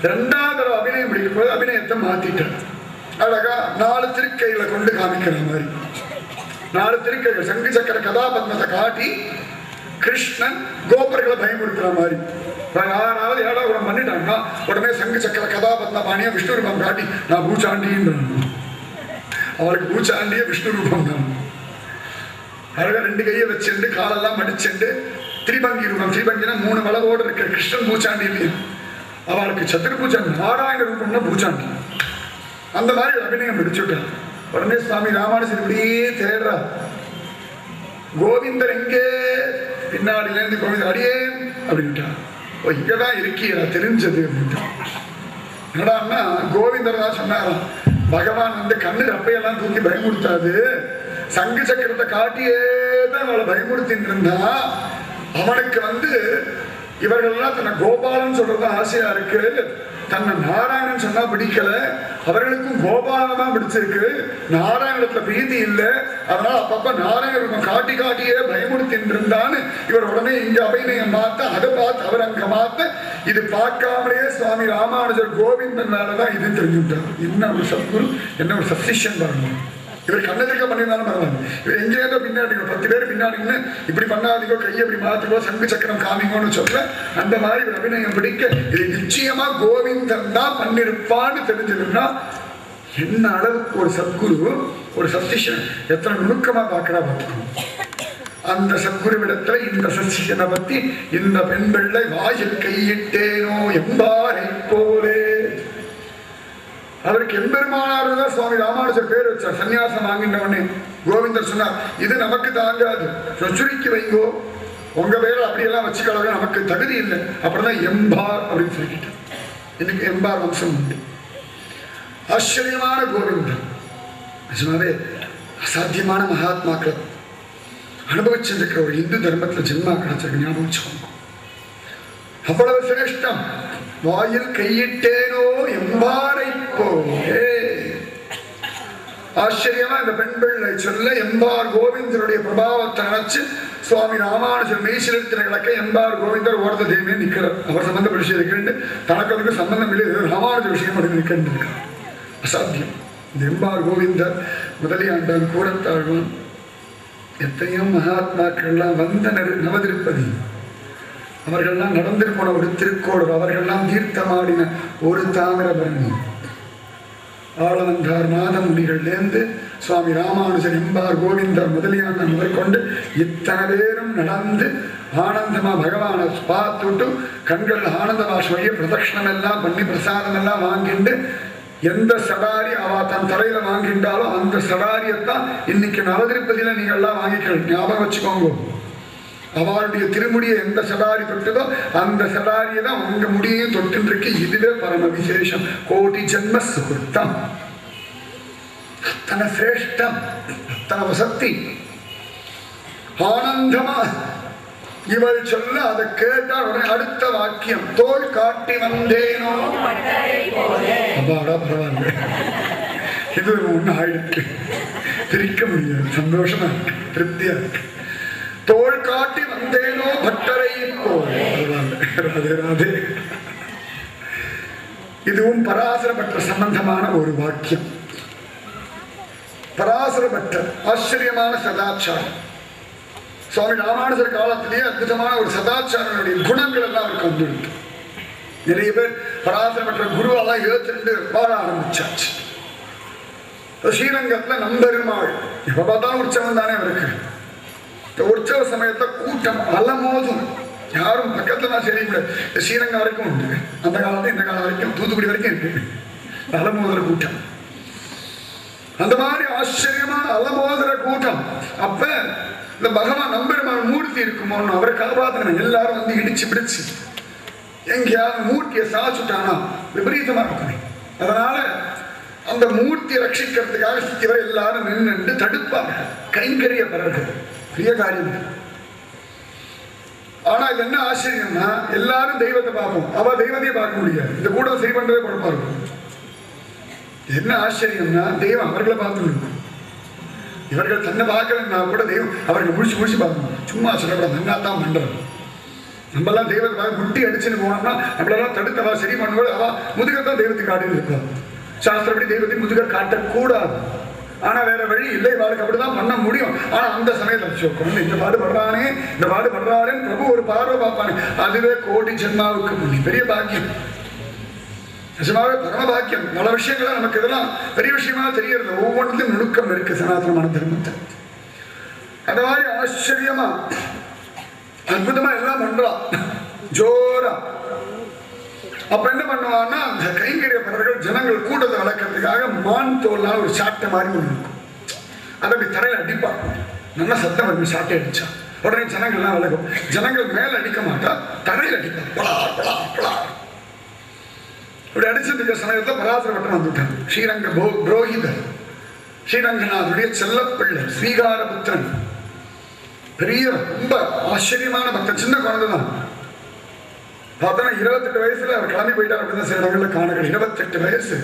2ஆவது தடவை அபிநயம் பிடிக்கும்போது அபிநயத்தை மாத்திட்டார். அழகா 4 திருக்கைகளை கொண்டு காமிக்கிற மாதிரி 4 திருக்கைகள் சங்கு சக்கர கதாபத்மத்தை காட்டி கிருஷ்ணன் கோபர்களை பயமுறுத்துற மாதிரி. யாராவது ஏடாகுடம் பண்ணிட்டாங்கன்னா உடனே சங்கு சக்கர கதாபத்ம பாணியா விஷ்ணு ரூபம் காட்டி நான் பூச்சாண்டின்னு அவருக்கு பூச்சாண்டிய விஷ்ணு ரூபம் தான். அழகா 2 கையை வச்சுட்டு காலெல்லாம் மடிச்சுட்டு திரிபங்கி ரூபம். திரிபங்கினா 3 வளவோடு இருக்கிற கிருஷ்ணன் பூச்சாண்டி இல்லையா. அவளுக்கு சத்துரு பூச்சாண்டி நாராயண ரூபம்னா பூச்சாண்டி. அந்த மாதிரி அபிநயம் பிடிச்சுட்டான். உடனே சுவாமி ராமானுஜர் இப்படியே தேடுறா. கோவிந்தர் எங்கே? பின்னாடில இருந்து கோவிந்தர் அடியே அப்படின்ட்டான். ஓ இங்கதான் இருக்கியா தெரிஞ்சது அப்படின்ட்டான். என்னடான்னா கோவிந்தர் தான் சொன்னாராம், பகவான் வந்து கண்ணு ரப்பையெல்லாம் தூக்கி பயமுறுத்தாது, சங்கு சக்கரத்தை காட்டியே தான் அவளை பயமுறுத்தின்னு இருந்தா. அவனுக்கு வந்து இவர்கள்லாம் தன்னை கோபாலன் சொல்றது ஆசையா இருக்கு, தன்னை நாராயணன் சொன்னா பிடிக்கல. அவர்களுக்கும் கோபாலன் தான் பிடிச்சிருக்கு, நாராயணத்துல பிரீதி இல்லை. அதனால அப்பப்ப நாராயண காட்டி காட்டியே பயமுறுத்தின்னு இருந்தான்னு இவர் உடனே இங்க அபிநயம் பார்த்து அதை பார்த்து அவர் அங்க பார்த்து இது பார்க்காமலேயே சுவாமி ராமானுஜர் கோவிந்தன் மேலதான் இது தெரிஞ்சுட்டார். என்ன ஒரு சத்குரு, என்ன ஒரு சப்சிஷன் வரணும். இவர் கண்ணதிர்க்க பண்ணியிருந்தாலும் பரவாயில்ல. இவர் எங்கேயாவது பின்னாடி 10 பேர் பின்னாடின்னு இப்படி பண்ணாதீங்கோ, கையை இப்படி மாத்துக்கோ, சங்கு சக்கரம் காமிங்கோன்னு சொல்ல அந்த மாதிரி ஒரு அபிநயம் பிடிக்க இது நிச்சயமா கோவிந்தன் தான் பண்ணிருப்பான்னு தெரிஞ்சதுன்னா என்ன அளவுக்கு ஒரு சத்குரு ஒரு சப்சிஷன் எத்தனை நுணுக்கமா பார்க்கிறா பார்க்கணும். அந்த சத்குருவிடத்துல இந்த சப்சிஷனை பத்தி இந்த பெண் பிள்ளை வாயில் கையிட்டேனோ எம்பாரை போலே. அவருக்கு எம்பெருமானார் தான் சுவாமி ராமானுஜர் பேர் வச்சார். சன்னியாசம் வாங்கினவனே கோவிந்தர் சொன்னார், இது நமக்கு தாங்காது, சுருக்கி வைங்கோ, உங்க பேரை அப்படியெல்லாம் வச்சுக்கலாம், நமக்கு தகுதி இல்லை. அப்படிதான் எம்பார் அப்படின்னு சொல்லிக்கிட்டார். இன்னைக்கு எம்பார் வம்சம் உண்டு. ஆச்சரியமான கோவிந்தர், நிஜமாவே அசாத்தியமான மகாத்மாக்கள் அனுபவிச்சிருக்கிற ஒரு இந்து தர்மத்துல ஜென்மா கிடைச்சிருக்கு. ஞாபகம் வச்சுக்கோங்க, அவ்வளவு சிரேஷ்டம். வாயில் கையிட்டேனோ எம்பாரை போலே. ஆச்சரியமா இந்த பெண் பிள்ளை சொல்ல எம்பார் கோவிந்தருடைய பிரபாவத்தை நினைச்சு சுவாமி ராமானுஜர் மெய்சிலத்தில் கிடக்க எம்பார் கோவிந்தர் ஓரத தெய்வமே நிற்கிறார். அவர் சம்பந்தப்பட்ட விஷயம் இருக்குன்னு தனக்கு அதுக்கு சம்பந்தம் இல்லை, ராமானுஜ விஷயம் மட்டும் நிற்கின்றார். அசாத்தியம். இந்த எம்பார் கோவிந்தர் முதலியாண்டான் கூடத்தாழ்வான் எத்தனையோ மகாத்மாக்கள்லாம் வந்த நவதிருப்பதி, அவர்கள்லாம் நடந்து போன ஒரு திருக்கோளூர், அவர்கள்லாம் தீர்த்தமாடின ஒரு தாமிரபரணி, ஆளவந்தார் நாதமுனிகள்லேருந்து சுவாமி ராமானுஜர் எம்பார் கோவிந்தர் முதலியான முதற்கொண்டு இத்தனை பேரும் நடந்து ஆனந்தமா பகவானை பார்த்துட்டு கண்கள் ஆனந்த பாஷ்மையை பிரதட்சணம் எல்லாம் பண்ணி பிரசாதம் எல்லாம் வாங்கிட்டு எந்த சடாரி அவ தன் தலையில வாங்கிட்டாலும் அந்த சடாரியத்தான் இன்னைக்கு நவதிருப்பதியில நீங்க எல்லாம் வாங்கிக்கணும். ஞாபகம் வச்சுக்கோங்க. அவளுடைய திருமுடியை எந்த சடாரி தொட்டுதோ அந்த சடாரியை தான் உங்க முடியையும் தொட்டு இருக்கு. இதுவே பரம விசேஷம். கோடி ஜென்ம சுகிருத்தம். அத்தனை சிரேஷ்டம், அத்தனை வசத்தி. ஆனந்தமா இவள் சொல்ல அதை கேட்டால் உடனே அடுத்த வாக்கியம் தோல் காட்டி வந்தேனோ. அப்பாடா பரவாயில்ல, இது ஒண்ணு ஆயிடுச்சு, பிரிக்க முடியாது. சந்தோஷமா இருக்கு, திருப்தியா இருக்கு. தோல் காட்டி வந்தேனோ பட்டரை போல். ராதே ராதே. இதுவும் பராசர பற்ற சம்பந்தமான ஒரு வாக்கியம். பராசர பற்ற ஆச்சரியமான சதாச்சாரம். சுவாமி ராமானுஜர் காலத்திலேயே அற்புதமான ஒரு சதாச்சாரனுடைய குணங்கள் எல்லாம் அவருக்கு வந்துடுது. நிறைய பேர் பராசர பற்ற குருவெல்லாம் 72 வாழ ஆரம்பிச்சாச்சு. ஸ்ரீரங்கத்துல நம்பெருமாள் எப்ப பார்த்தாலும் உற்சவம் தானே அவருக்கு. உற்சவ சமயத்தை கூட்டம் அலமோதும். யாரும் பக்கத்துல தான் சரி முடியாது. ஸ்ரீரங்கம் வரைக்கும் உண்டு, அந்த காலத்துல இந்த காலம் வரைக்கும் தூத்துக்குடி வரைக்கும் இருக்கு அலமோதுற கூட்டம். அந்த மாதிரி ஆச்சரியமான அலமோதுற கூட்டம். அப்ப இந்த பகவான் நம்பெருமாள் மூர்த்தி இருக்குமோன்னு அவரை காப்பாத்தின எல்லாரும் வந்து இடிச்சு பிடிச்சு எங்கேயாவது மூர்த்தியை சாச்சுட்டானா விபரீதமா இருக்குமே. அதனால அந்த மூர்த்தியை ரட்சிக்கிறதுக்காக இவர் எல்லாரும் நின்று தடுப்பாங்க. கைங்கரிய பிறகு பெரிய காரியம். ஆனா இது என்ன ஆச்சரியம்னா எல்லாரும் தெய்வத்தை பார்ப்போம், அவ தெய்வத்தையே பார்க்க முடியாது. இந்த கூட்டம் சரி பண்றதே குழப்பா இருக்கும். என்ன ஆச்சரியம்னா தெய்வம் அவர்களை பார்த்துருக்கும். இவர்கள் தன்னை பார்க்கலன்னா கூட தெய்வம் அவர்கள் முடிச்சு முடிச்சு பார்க்கணும். சும்மா சொல்லக்கூடாது, நன்னா தான் பண்றது. நம்மளாம் தெய்வத்தை முட்டி அடிச்சுன்னு போனோம்னா நம்மளெல்லாம் தடுத்தவா சரி பண்ணும்போது அவ முதுகத்தான் தெய்வத்துக்கு காட்டின்னு இருக்கலாம். சாஸ்திரப்படி தெய்வத்தை முதுக காட்டக்கூடாது. ஆனா வேற வழி இல்லை, வாழ்க்கை அப்படிதான் பண்ண முடியும். ஆனா அந்த சமயத்தில் இந்த பாடு படுறானே, இந்த பாடு படுறானேன்னு பிரபு ஒரு பார்வை பார்ப்பானே, அதுவே கோடி ஜென்மாவுக்கு முன்னி பெரிய பாக்கியம். நிஜமாவே பரம பாக்கியம். பல விஷயங்கள நமக்கு இதெல்லாம் பெரிய விஷயமா தெரியறது. ஒவ்வொன்றும் நுணுக்கம் இருக்கு சனாதனமான தர்மத்தை. அந்த மாதிரி ஆச்சரியமா அற்புதமா எல்லாம் பண்றான் ஜோரா. அப்ப என்ன பண்ணுவான்னா அந்த கைங்கரிய பறவைகள் ஜனங்கள் கூட்டத்தை வளர்க்கறதுக்காக மான் தோல்னால ஒரு சாட்டை மாதிரி ஒண்ணு இருக்கும். அதை அப்படி தரையில அடிப்பான். நல்லா சத்தம் வந்து சாட்டை அடிச்சா உடனே ஜனங்கள்லாம் விலகும். ஜனங்கள் மேல அடிக்க மாட்டா, தரையில் அடிப்பான். பலா பலா பலா இப்படி அடிச்சதுக்கு சமயத்துல பராசர பட்டம் வந்துட்டாங்க. ஸ்ரீரங்க புரோகிதர், ஸ்ரீரங்கநாதனுடைய செல்லப்பிள்ளை, ஸ்ரீகாரபுத்திரன், பெரிய ரொம்ப ஆச்சரியமான பக்தன். சின்ன குழந்தைதான். பார்த்தோன்னா 28 வயசுல அவர் கிளம்பி போயிட்டார் அப்படின்னு சில இடங்கள்ல காணகள். 28 வயசு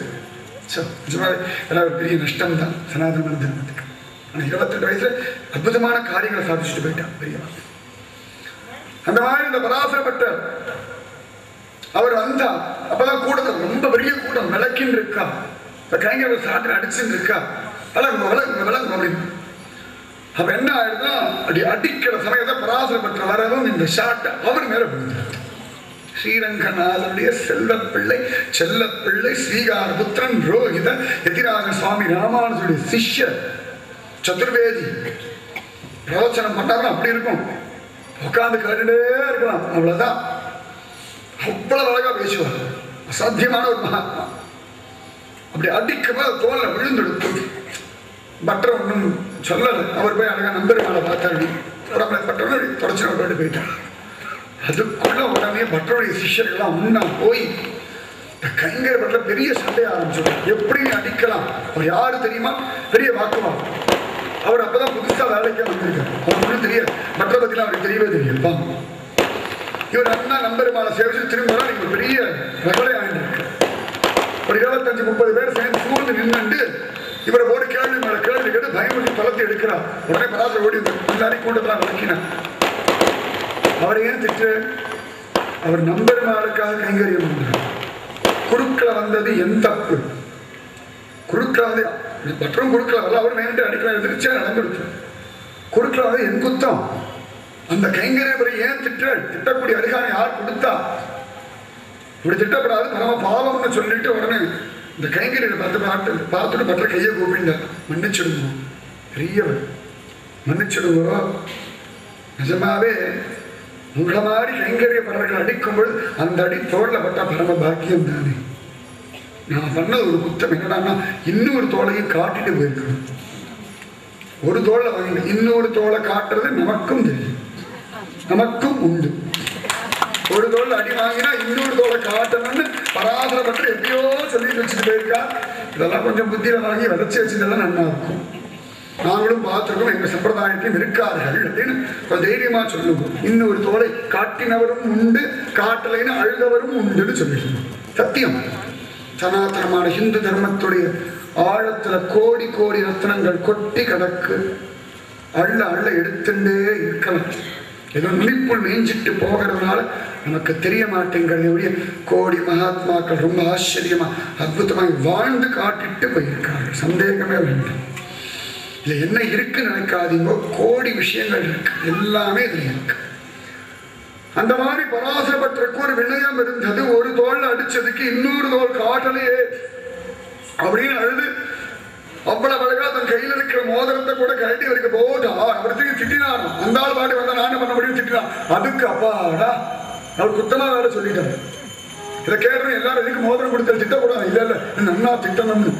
எல்லாம் பெரிய நஷ்டம் தான் சனாதன தர்மத்துக்கு. ஆனா 28 வயசுல அற்புதமான காரியங்களை சாதிச்சுட்டு போயிட்டார் பெரியவா. அந்த மாதிரி இந்த பராசரப்பட்ட அவர் வந்தா அப்பதான் கூட்டத்தில் ரொம்ப பெரிய கூட்டம் விளக்கின்னு இருக்கா. கைங்க சாட்டில் அடிச்சுன்னு இருக்கா. விளங்குங்க விளங்குங்க விளங்குங்க அப்படின்னு. அப்ப என்ன ஆயிடுதா, அப்படி அடிக்கிற சமயத்தை பராசரப்பட்ட வரவும் இந்த ஷாட்டை அவர் மேல விழுந்தார். ஸ்ரீரங்கநாதனுடைய செல்லப்பிள்ளை செல்லப்பிள்ளை ஸ்ரீகாரபுத்திரன் ரோஹிதன் எதிராக சுவாமி ராமானுஜருடைய சிஷ்யர் சதுர்வேதி பிரவச்சனம் பண்ணாருன்னா அப்படி இருக்கும். உட்காந்து கேட்டுட்டே இருக்கலாம். அவ்வளவுதான். அவ்வளவு அழகா பேசுவார். அசாத்தியமான ஒரு மகாத்மா. அப்படி அடிக்கும்போது தோல்ல விழுந்தெடுத்து பற்ற ஒன்றும் சொல்லலை. அவர் போய் அழகா நம்பெருமாளை பார்த்தாரு. உடம்புல பற்றோடு தொடச்சு போட்டு போயிட்டார். அதுக்குள்ள உடனே பற்றோடைய சிஷ்யர்கள்லாம் முன்னா போய் கைங்கர பற்ற பெரிய சண்டையை ஆரம்பிச்சோம். எப்படி அடிக்கலாம், அவர் யாரு தெரியுமா, பெரிய வாக்குவாதம். அவர் அப்பதான் புதுசா வேலைக்கே வந்திருக்காரு. அவருக்கு தெரியாது, மற்ற பத்திலாம் அவருக்கு தெரியவே தெரியாது. இவர் அண்ணா நம்பெருமாளை சேவிச்சு திரும்ப நீங்க பெரிய ரகலை ஆயிருக்கு. ஒரு 25-30 பேர் சேர்ந்து சூழ்ந்து நின்று இவரை போட்டு கேள்வி மேல கேள்வி கேட்டு பயமுறுத்தி பலத்தை எடுக்கிறார். உடனே பராசர் ஓடி எல்லாரையும் கொண்டுதான் விளக்கினார். அவரை ஏன் திட்டு? அவர் நம்பெருமாளுக்காக கைங்கரியம் பண்றார். குறுக்களை வந்தது என் தப்பு. குறுக்களை வந்து மற்றும் குறுக்களை வரல, அவர் நேரிட்டு அடிக்கலாம் எதிர்ச்சியா நடந்துடுச்சு. குறுக்களை வந்து என் குத்தம். அந்த கைங்கரியவரை ஏன் திட்டக்கூடிய அதிகாரம் யார் கொடுத்தா? இப்படி திட்டப்படாது பரம பாவம்னு சொல்லிட்டு உடனே இந்த கைங்கரியை பார்த்துட்டு மற்ற கையை கூப்பிட்டார். மன்னிச்சிடுங்க, பெரியவர் மன்னிச்சிடுங்கோ. நிஜமாவே உங்களை மாதிரி கைங்கரிய பறவைகள் அடிக்கும்போது அந்த அடி தோல்ல பட்டா பரம பாக்கியம் தானே. நான் பண்ணது ஒரு குத்தம் என்னடான்னா, இன்னொரு தோலையும் காட்டிட்டு போயிருக்கணும். ஒரு தோலை வாங்க இன்னொரு தோலை காட்டுறது நமக்கும் தெரியும், நமக்கும் உண்டு. ஒரு தோல் அடி வாங்கினா இன்னொரு தோலை காட்டணும்னு பராசர பற்றி எப்படியோ சொல்லி வச்சுட்டு போயிருக்கா. இதெல்லாம் கொஞ்சம் புத்தியில வாங்கி விதைச்சி வச்சுட்டு நல்லா இருக்கும். நாங்களும் பார்த்துருக்கோம், எங்க சம்பிரதாயத்தையும் இருக்கார்கள் அப்படின்னு கொஞ்சம் தைரியமா சொல்லுவோம். இன்னொரு தோலை காட்டினவரும் உண்டு, காட்டலைன்னு அழுதவரும் உண்டுன்னு சொல்லிடுவோம். சத்தியம். சனாதனமான ஹிந்து தர்மத்துடைய ஆழத்துல கோடி கோடி ரத்னங்கள் கொட்டி கிடக்கு. அள்ள அள்ள எடுத்துட்டே இருக்கலாம். ஏதோ நுனிப்புள் மேய்ஞ்சிட்டு போகிறதுனால நமக்கு தெரிய மாட்டேங்கிறத கோடி மகாத்மாக்கள் ரொம்ப ஆச்சரியமா அற்புதமாக வாழ்ந்து காட்டிட்டு போயிருக்கார்கள். சந்தேகமே வேண்டும். இதுல என்ன இருக்குன்னு நினைக்காதீங்க, கோடி விஷயங்கள் இருக்கு, எல்லாமே இதுல இருக்கு. அந்த மாதிரி பராசரப்பட்டருக்கு ஒரு வினயம் இருந்தது. ஒரு தோல் அடிச்சதுக்கு இன்னொரு தோல் காட்டலையே அப்படின்னு அழுது அவ்வளவு அழகா தன் கையில் இருக்கிற மோதிரத்தை கூட கழட்டி வரைக்க போட்டா அவருக்கு திட்டினார். அந்த ஆள் பாடி வந்தா நானும் பண்ண முடியும் திட்டினான். அதுக்கு அப்பாடா அவர் குத்தமா வேலை சொல்லிட்டாரு. இதை கேட்டு எல்லாரும் எதுக்கு மோதிரம் கொடுத்த திட்டக்கூடாது, இல்ல இல்ல நன்னா திட்டணும்னு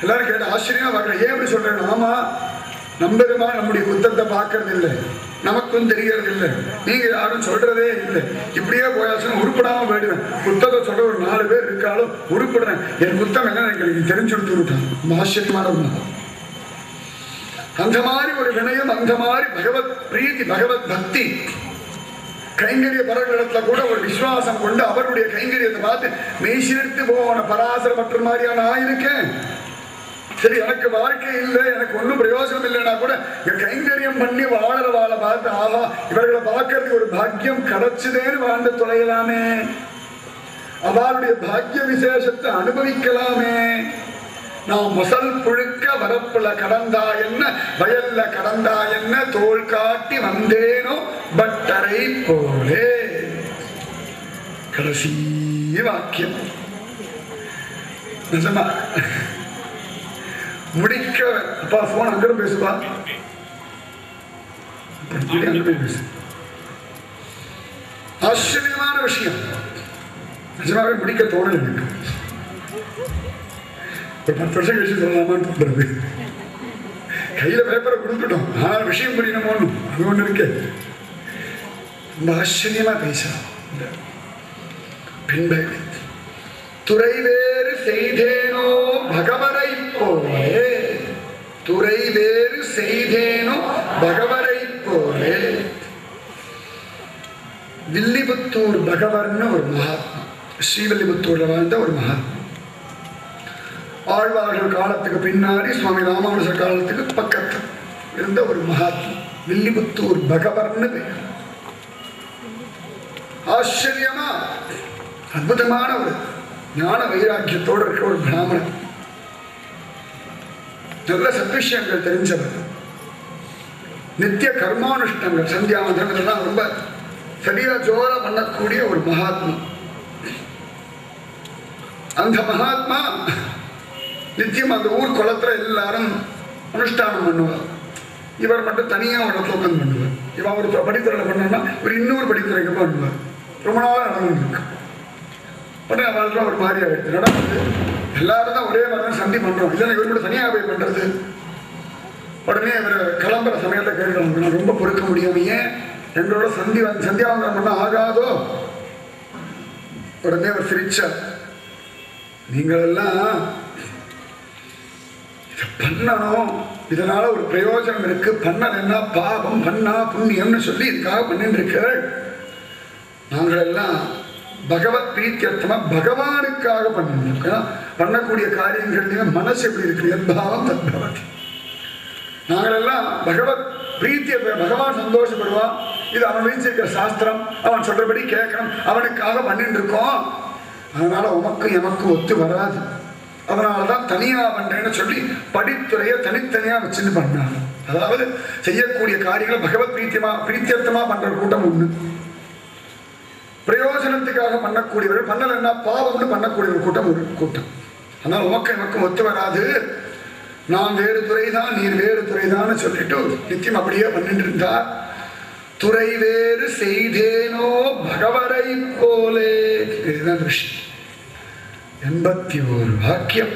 எல்லாரும் கேட்டு ஆச்சரியமா பார்க்கறேன். ஏன் அப்படி சொல்றேன்? ஆமா, நம்பருமா நம்முடைய குத்தத்தை பார்க்கறது இல்லை, நமக்கும் தெரியறது இல்லை, நீங்க யாரும் சொல்றதே இல்லை. இப்படியே போயாச்சுன்னா உருப்படாம போயிடுவேன். குத்தத்தை சொல்ற ஒரு 4 பேர் இருக்காலும் உருப்படுறேன். என் குத்தம் என்ன எனக்கு தெரிஞ்சு கொடுத்துருட்டான். ஆச்சரியமான ஒண்ணு. அந்த மாதிரி ஒரு வினயம், அந்த மாதிரி பகவத் பிரீதி, பகவத் பக்தி, கைங்கரிய பரவலிடத்துல கூட ஒரு விசுவாசம் கொண்டு அவருடைய கைங்கரியத்தை பார்த்து மெய்சிலிருத்து போன பராசர பற்ற மாதிரியான ஆயிருக்கேன். சரி, எனக்கு வாழ்க்கை இல்லை, எனக்கு ஒன்றும் பிரயோஜனம் இல்லைன்னா கூட என் கைங்கரியம் பண்ணி வாழற வாழ பார்த்து ஆஹா இவர்களை பார்க்கறதுக்கு ஒரு பாக்கியம் கிடைச்சதேன்னு வாழ்ந்து தொலையலாமே, அவளுடைய பாக்கிய விசேஷத்தை அனுபவிக்கலாமே. நான் மசல் புழுக்க வரப்புல கடந்தா என்ன, வயல்ல கடந்தா என்ன, தோல் காட்டி வந்தேனோ பட்டரை போலே. கடைசி வாக்கியம் நிஜமா முடிக்க. அப்பா போன் அங்க பேசுப்பா, அங்க பேசு. ஆச்சரியமான விஷயம். நிஜமாவே முடிக்க தோணல எனக்கு. ஒரு 10 வருஷம் கழிச்சு சொல்லலாமான்னு தோன்றது. கையில பேப்பரை கொடுத்துட்டோம், ஆனால் விஷயம் புரியணுமோன்னு அது ஒண்ணு இருக்கு. ரொம்ப ஆச்சரியமா பேசலாம். பின்பை துறை வேறு செய்தேனோ பகவரை போலே, துறை வேறு செய்தேனோ பகவரை போலே. வில்லிபுத்தூர் பகவர்னு ஒரு மகாத்மா, ஸ்ரீவில்லிபுத்தூர்ல வாழ்ந்த ஒரு மகாத்மா. ஆழ்வார்கள் காலத்துக்கு பின்னாடி சுவாமி ராமானுஜர் காலத்துக்கு பக்கத்தில் இருந்த ஒரு மகாத்மா. வில்லிபுத்தூர் பகவர்னு பேர். ஆச்சரியமா அற்புதமான ஒரு ஞான வைராக்கியத்தோடு இருக்க ஒரு பிராமணன். நல்ல சத்விஷயங்கள் தெரிஞ்சவர். நித்திய கர்மானுஷ்டங்கள் சந்தியாவந்தனம் இதெல்லாம் ரொம்ப சரியா ஜோரா பண்ணக்கூடிய ஒரு மகாத்மா. அந்த மகாத்மா நித்தியம் அந்த ஊர் குளத்துல எல்லாரும் அனுஷ்டானம் பண்ணுவார். இவர் மட்டும் தனியா ஒரு தோக்கம் பண்ணுவார். இவன் ஒரு படித்துறையில பண்ணா ஒரு இன்னொரு படித்துறைக்கு பண்ணுவார். ரொம்ப நாள் நடந்துருக்கு. உடனே அவளுக்கு ஒரு மாதிரியா எடுத்து நடக்குது. எல்லாரும் தான் ஒரே மாதிரி தான் சந்தி பண்றோம், இல்லை இவர் கூட தனியாக போய் பண்றது. உடனே இவர் கிளம்புற சமயத்தை கேட்கணும், நான் ரொம்ப பொறுக்க முடியாம ஏன் எங்களோட சந்தியாவந்தனம் பண்ண ஆகாதோ? உடனே அவர் சிரிச்சார். நீங்கள் எல்லாம் இதை பண்ணணும், இதனால ஒரு பிரயோஜனம் இருக்கு, பண்ணலன்னா பாவம், பண்ணா புண்ணியம்னு சொல்லி இதுக்காக பண்ணிட்டு இருக்க. நாங்கள் எல்லாம் பகவத் பிரீத்தியர்த்தமா பகவானுக்காக பண்ணிட்டு இருக்கோம். பண்ணக்கூடிய காரியங்கள் மனசு எப்படி இருக்கு? எத்பாவம் தத்பவதி. நாங்களெல்லாம் பகவத் பிரீத்திய பகவான் சந்தோஷப்படுவான். இது அவன் வைச்சிருக்கிற சாஸ்திரம், அவன் சொல்றபடி கேட்கணும், அவனுக்காக பண்ணிட்டு இருக்கோம். அதனால உமக்கும் எமக்கும் ஒத்து வராது. அதனாலதான் தனியா பண்றேன்னு சொல்லி படித்துறைய தனித்தனியா வச்சுன்னு பண்ணாங்க. அதாவது செய்யக்கூடிய காரியங்களை பகவத் பிரீத்தியர்த்தமா பண்ற கூட்டம் ஒண்ணு, பிரயோஜனத்துக்காக பண்ணக்கூடியவர்கள், பண்ணலன்னா பாவம்னு பண்ணக்கூடிய ஒரு கூட்டம் ஒரு கூட்டம். அதனால உமக்கும் எமக்கும் ஒத்து வராது, நான் வேறு துறைதான் நீர் வேறு துறைதான் சொல்லிட்டு நித்தியம் அப்படியே பண்ணிட்டு இருந்தா. துறை வேறு செய்தேனோ பகவரை போலே. இதுதான் விஷயம். 81 வாக்கியம்.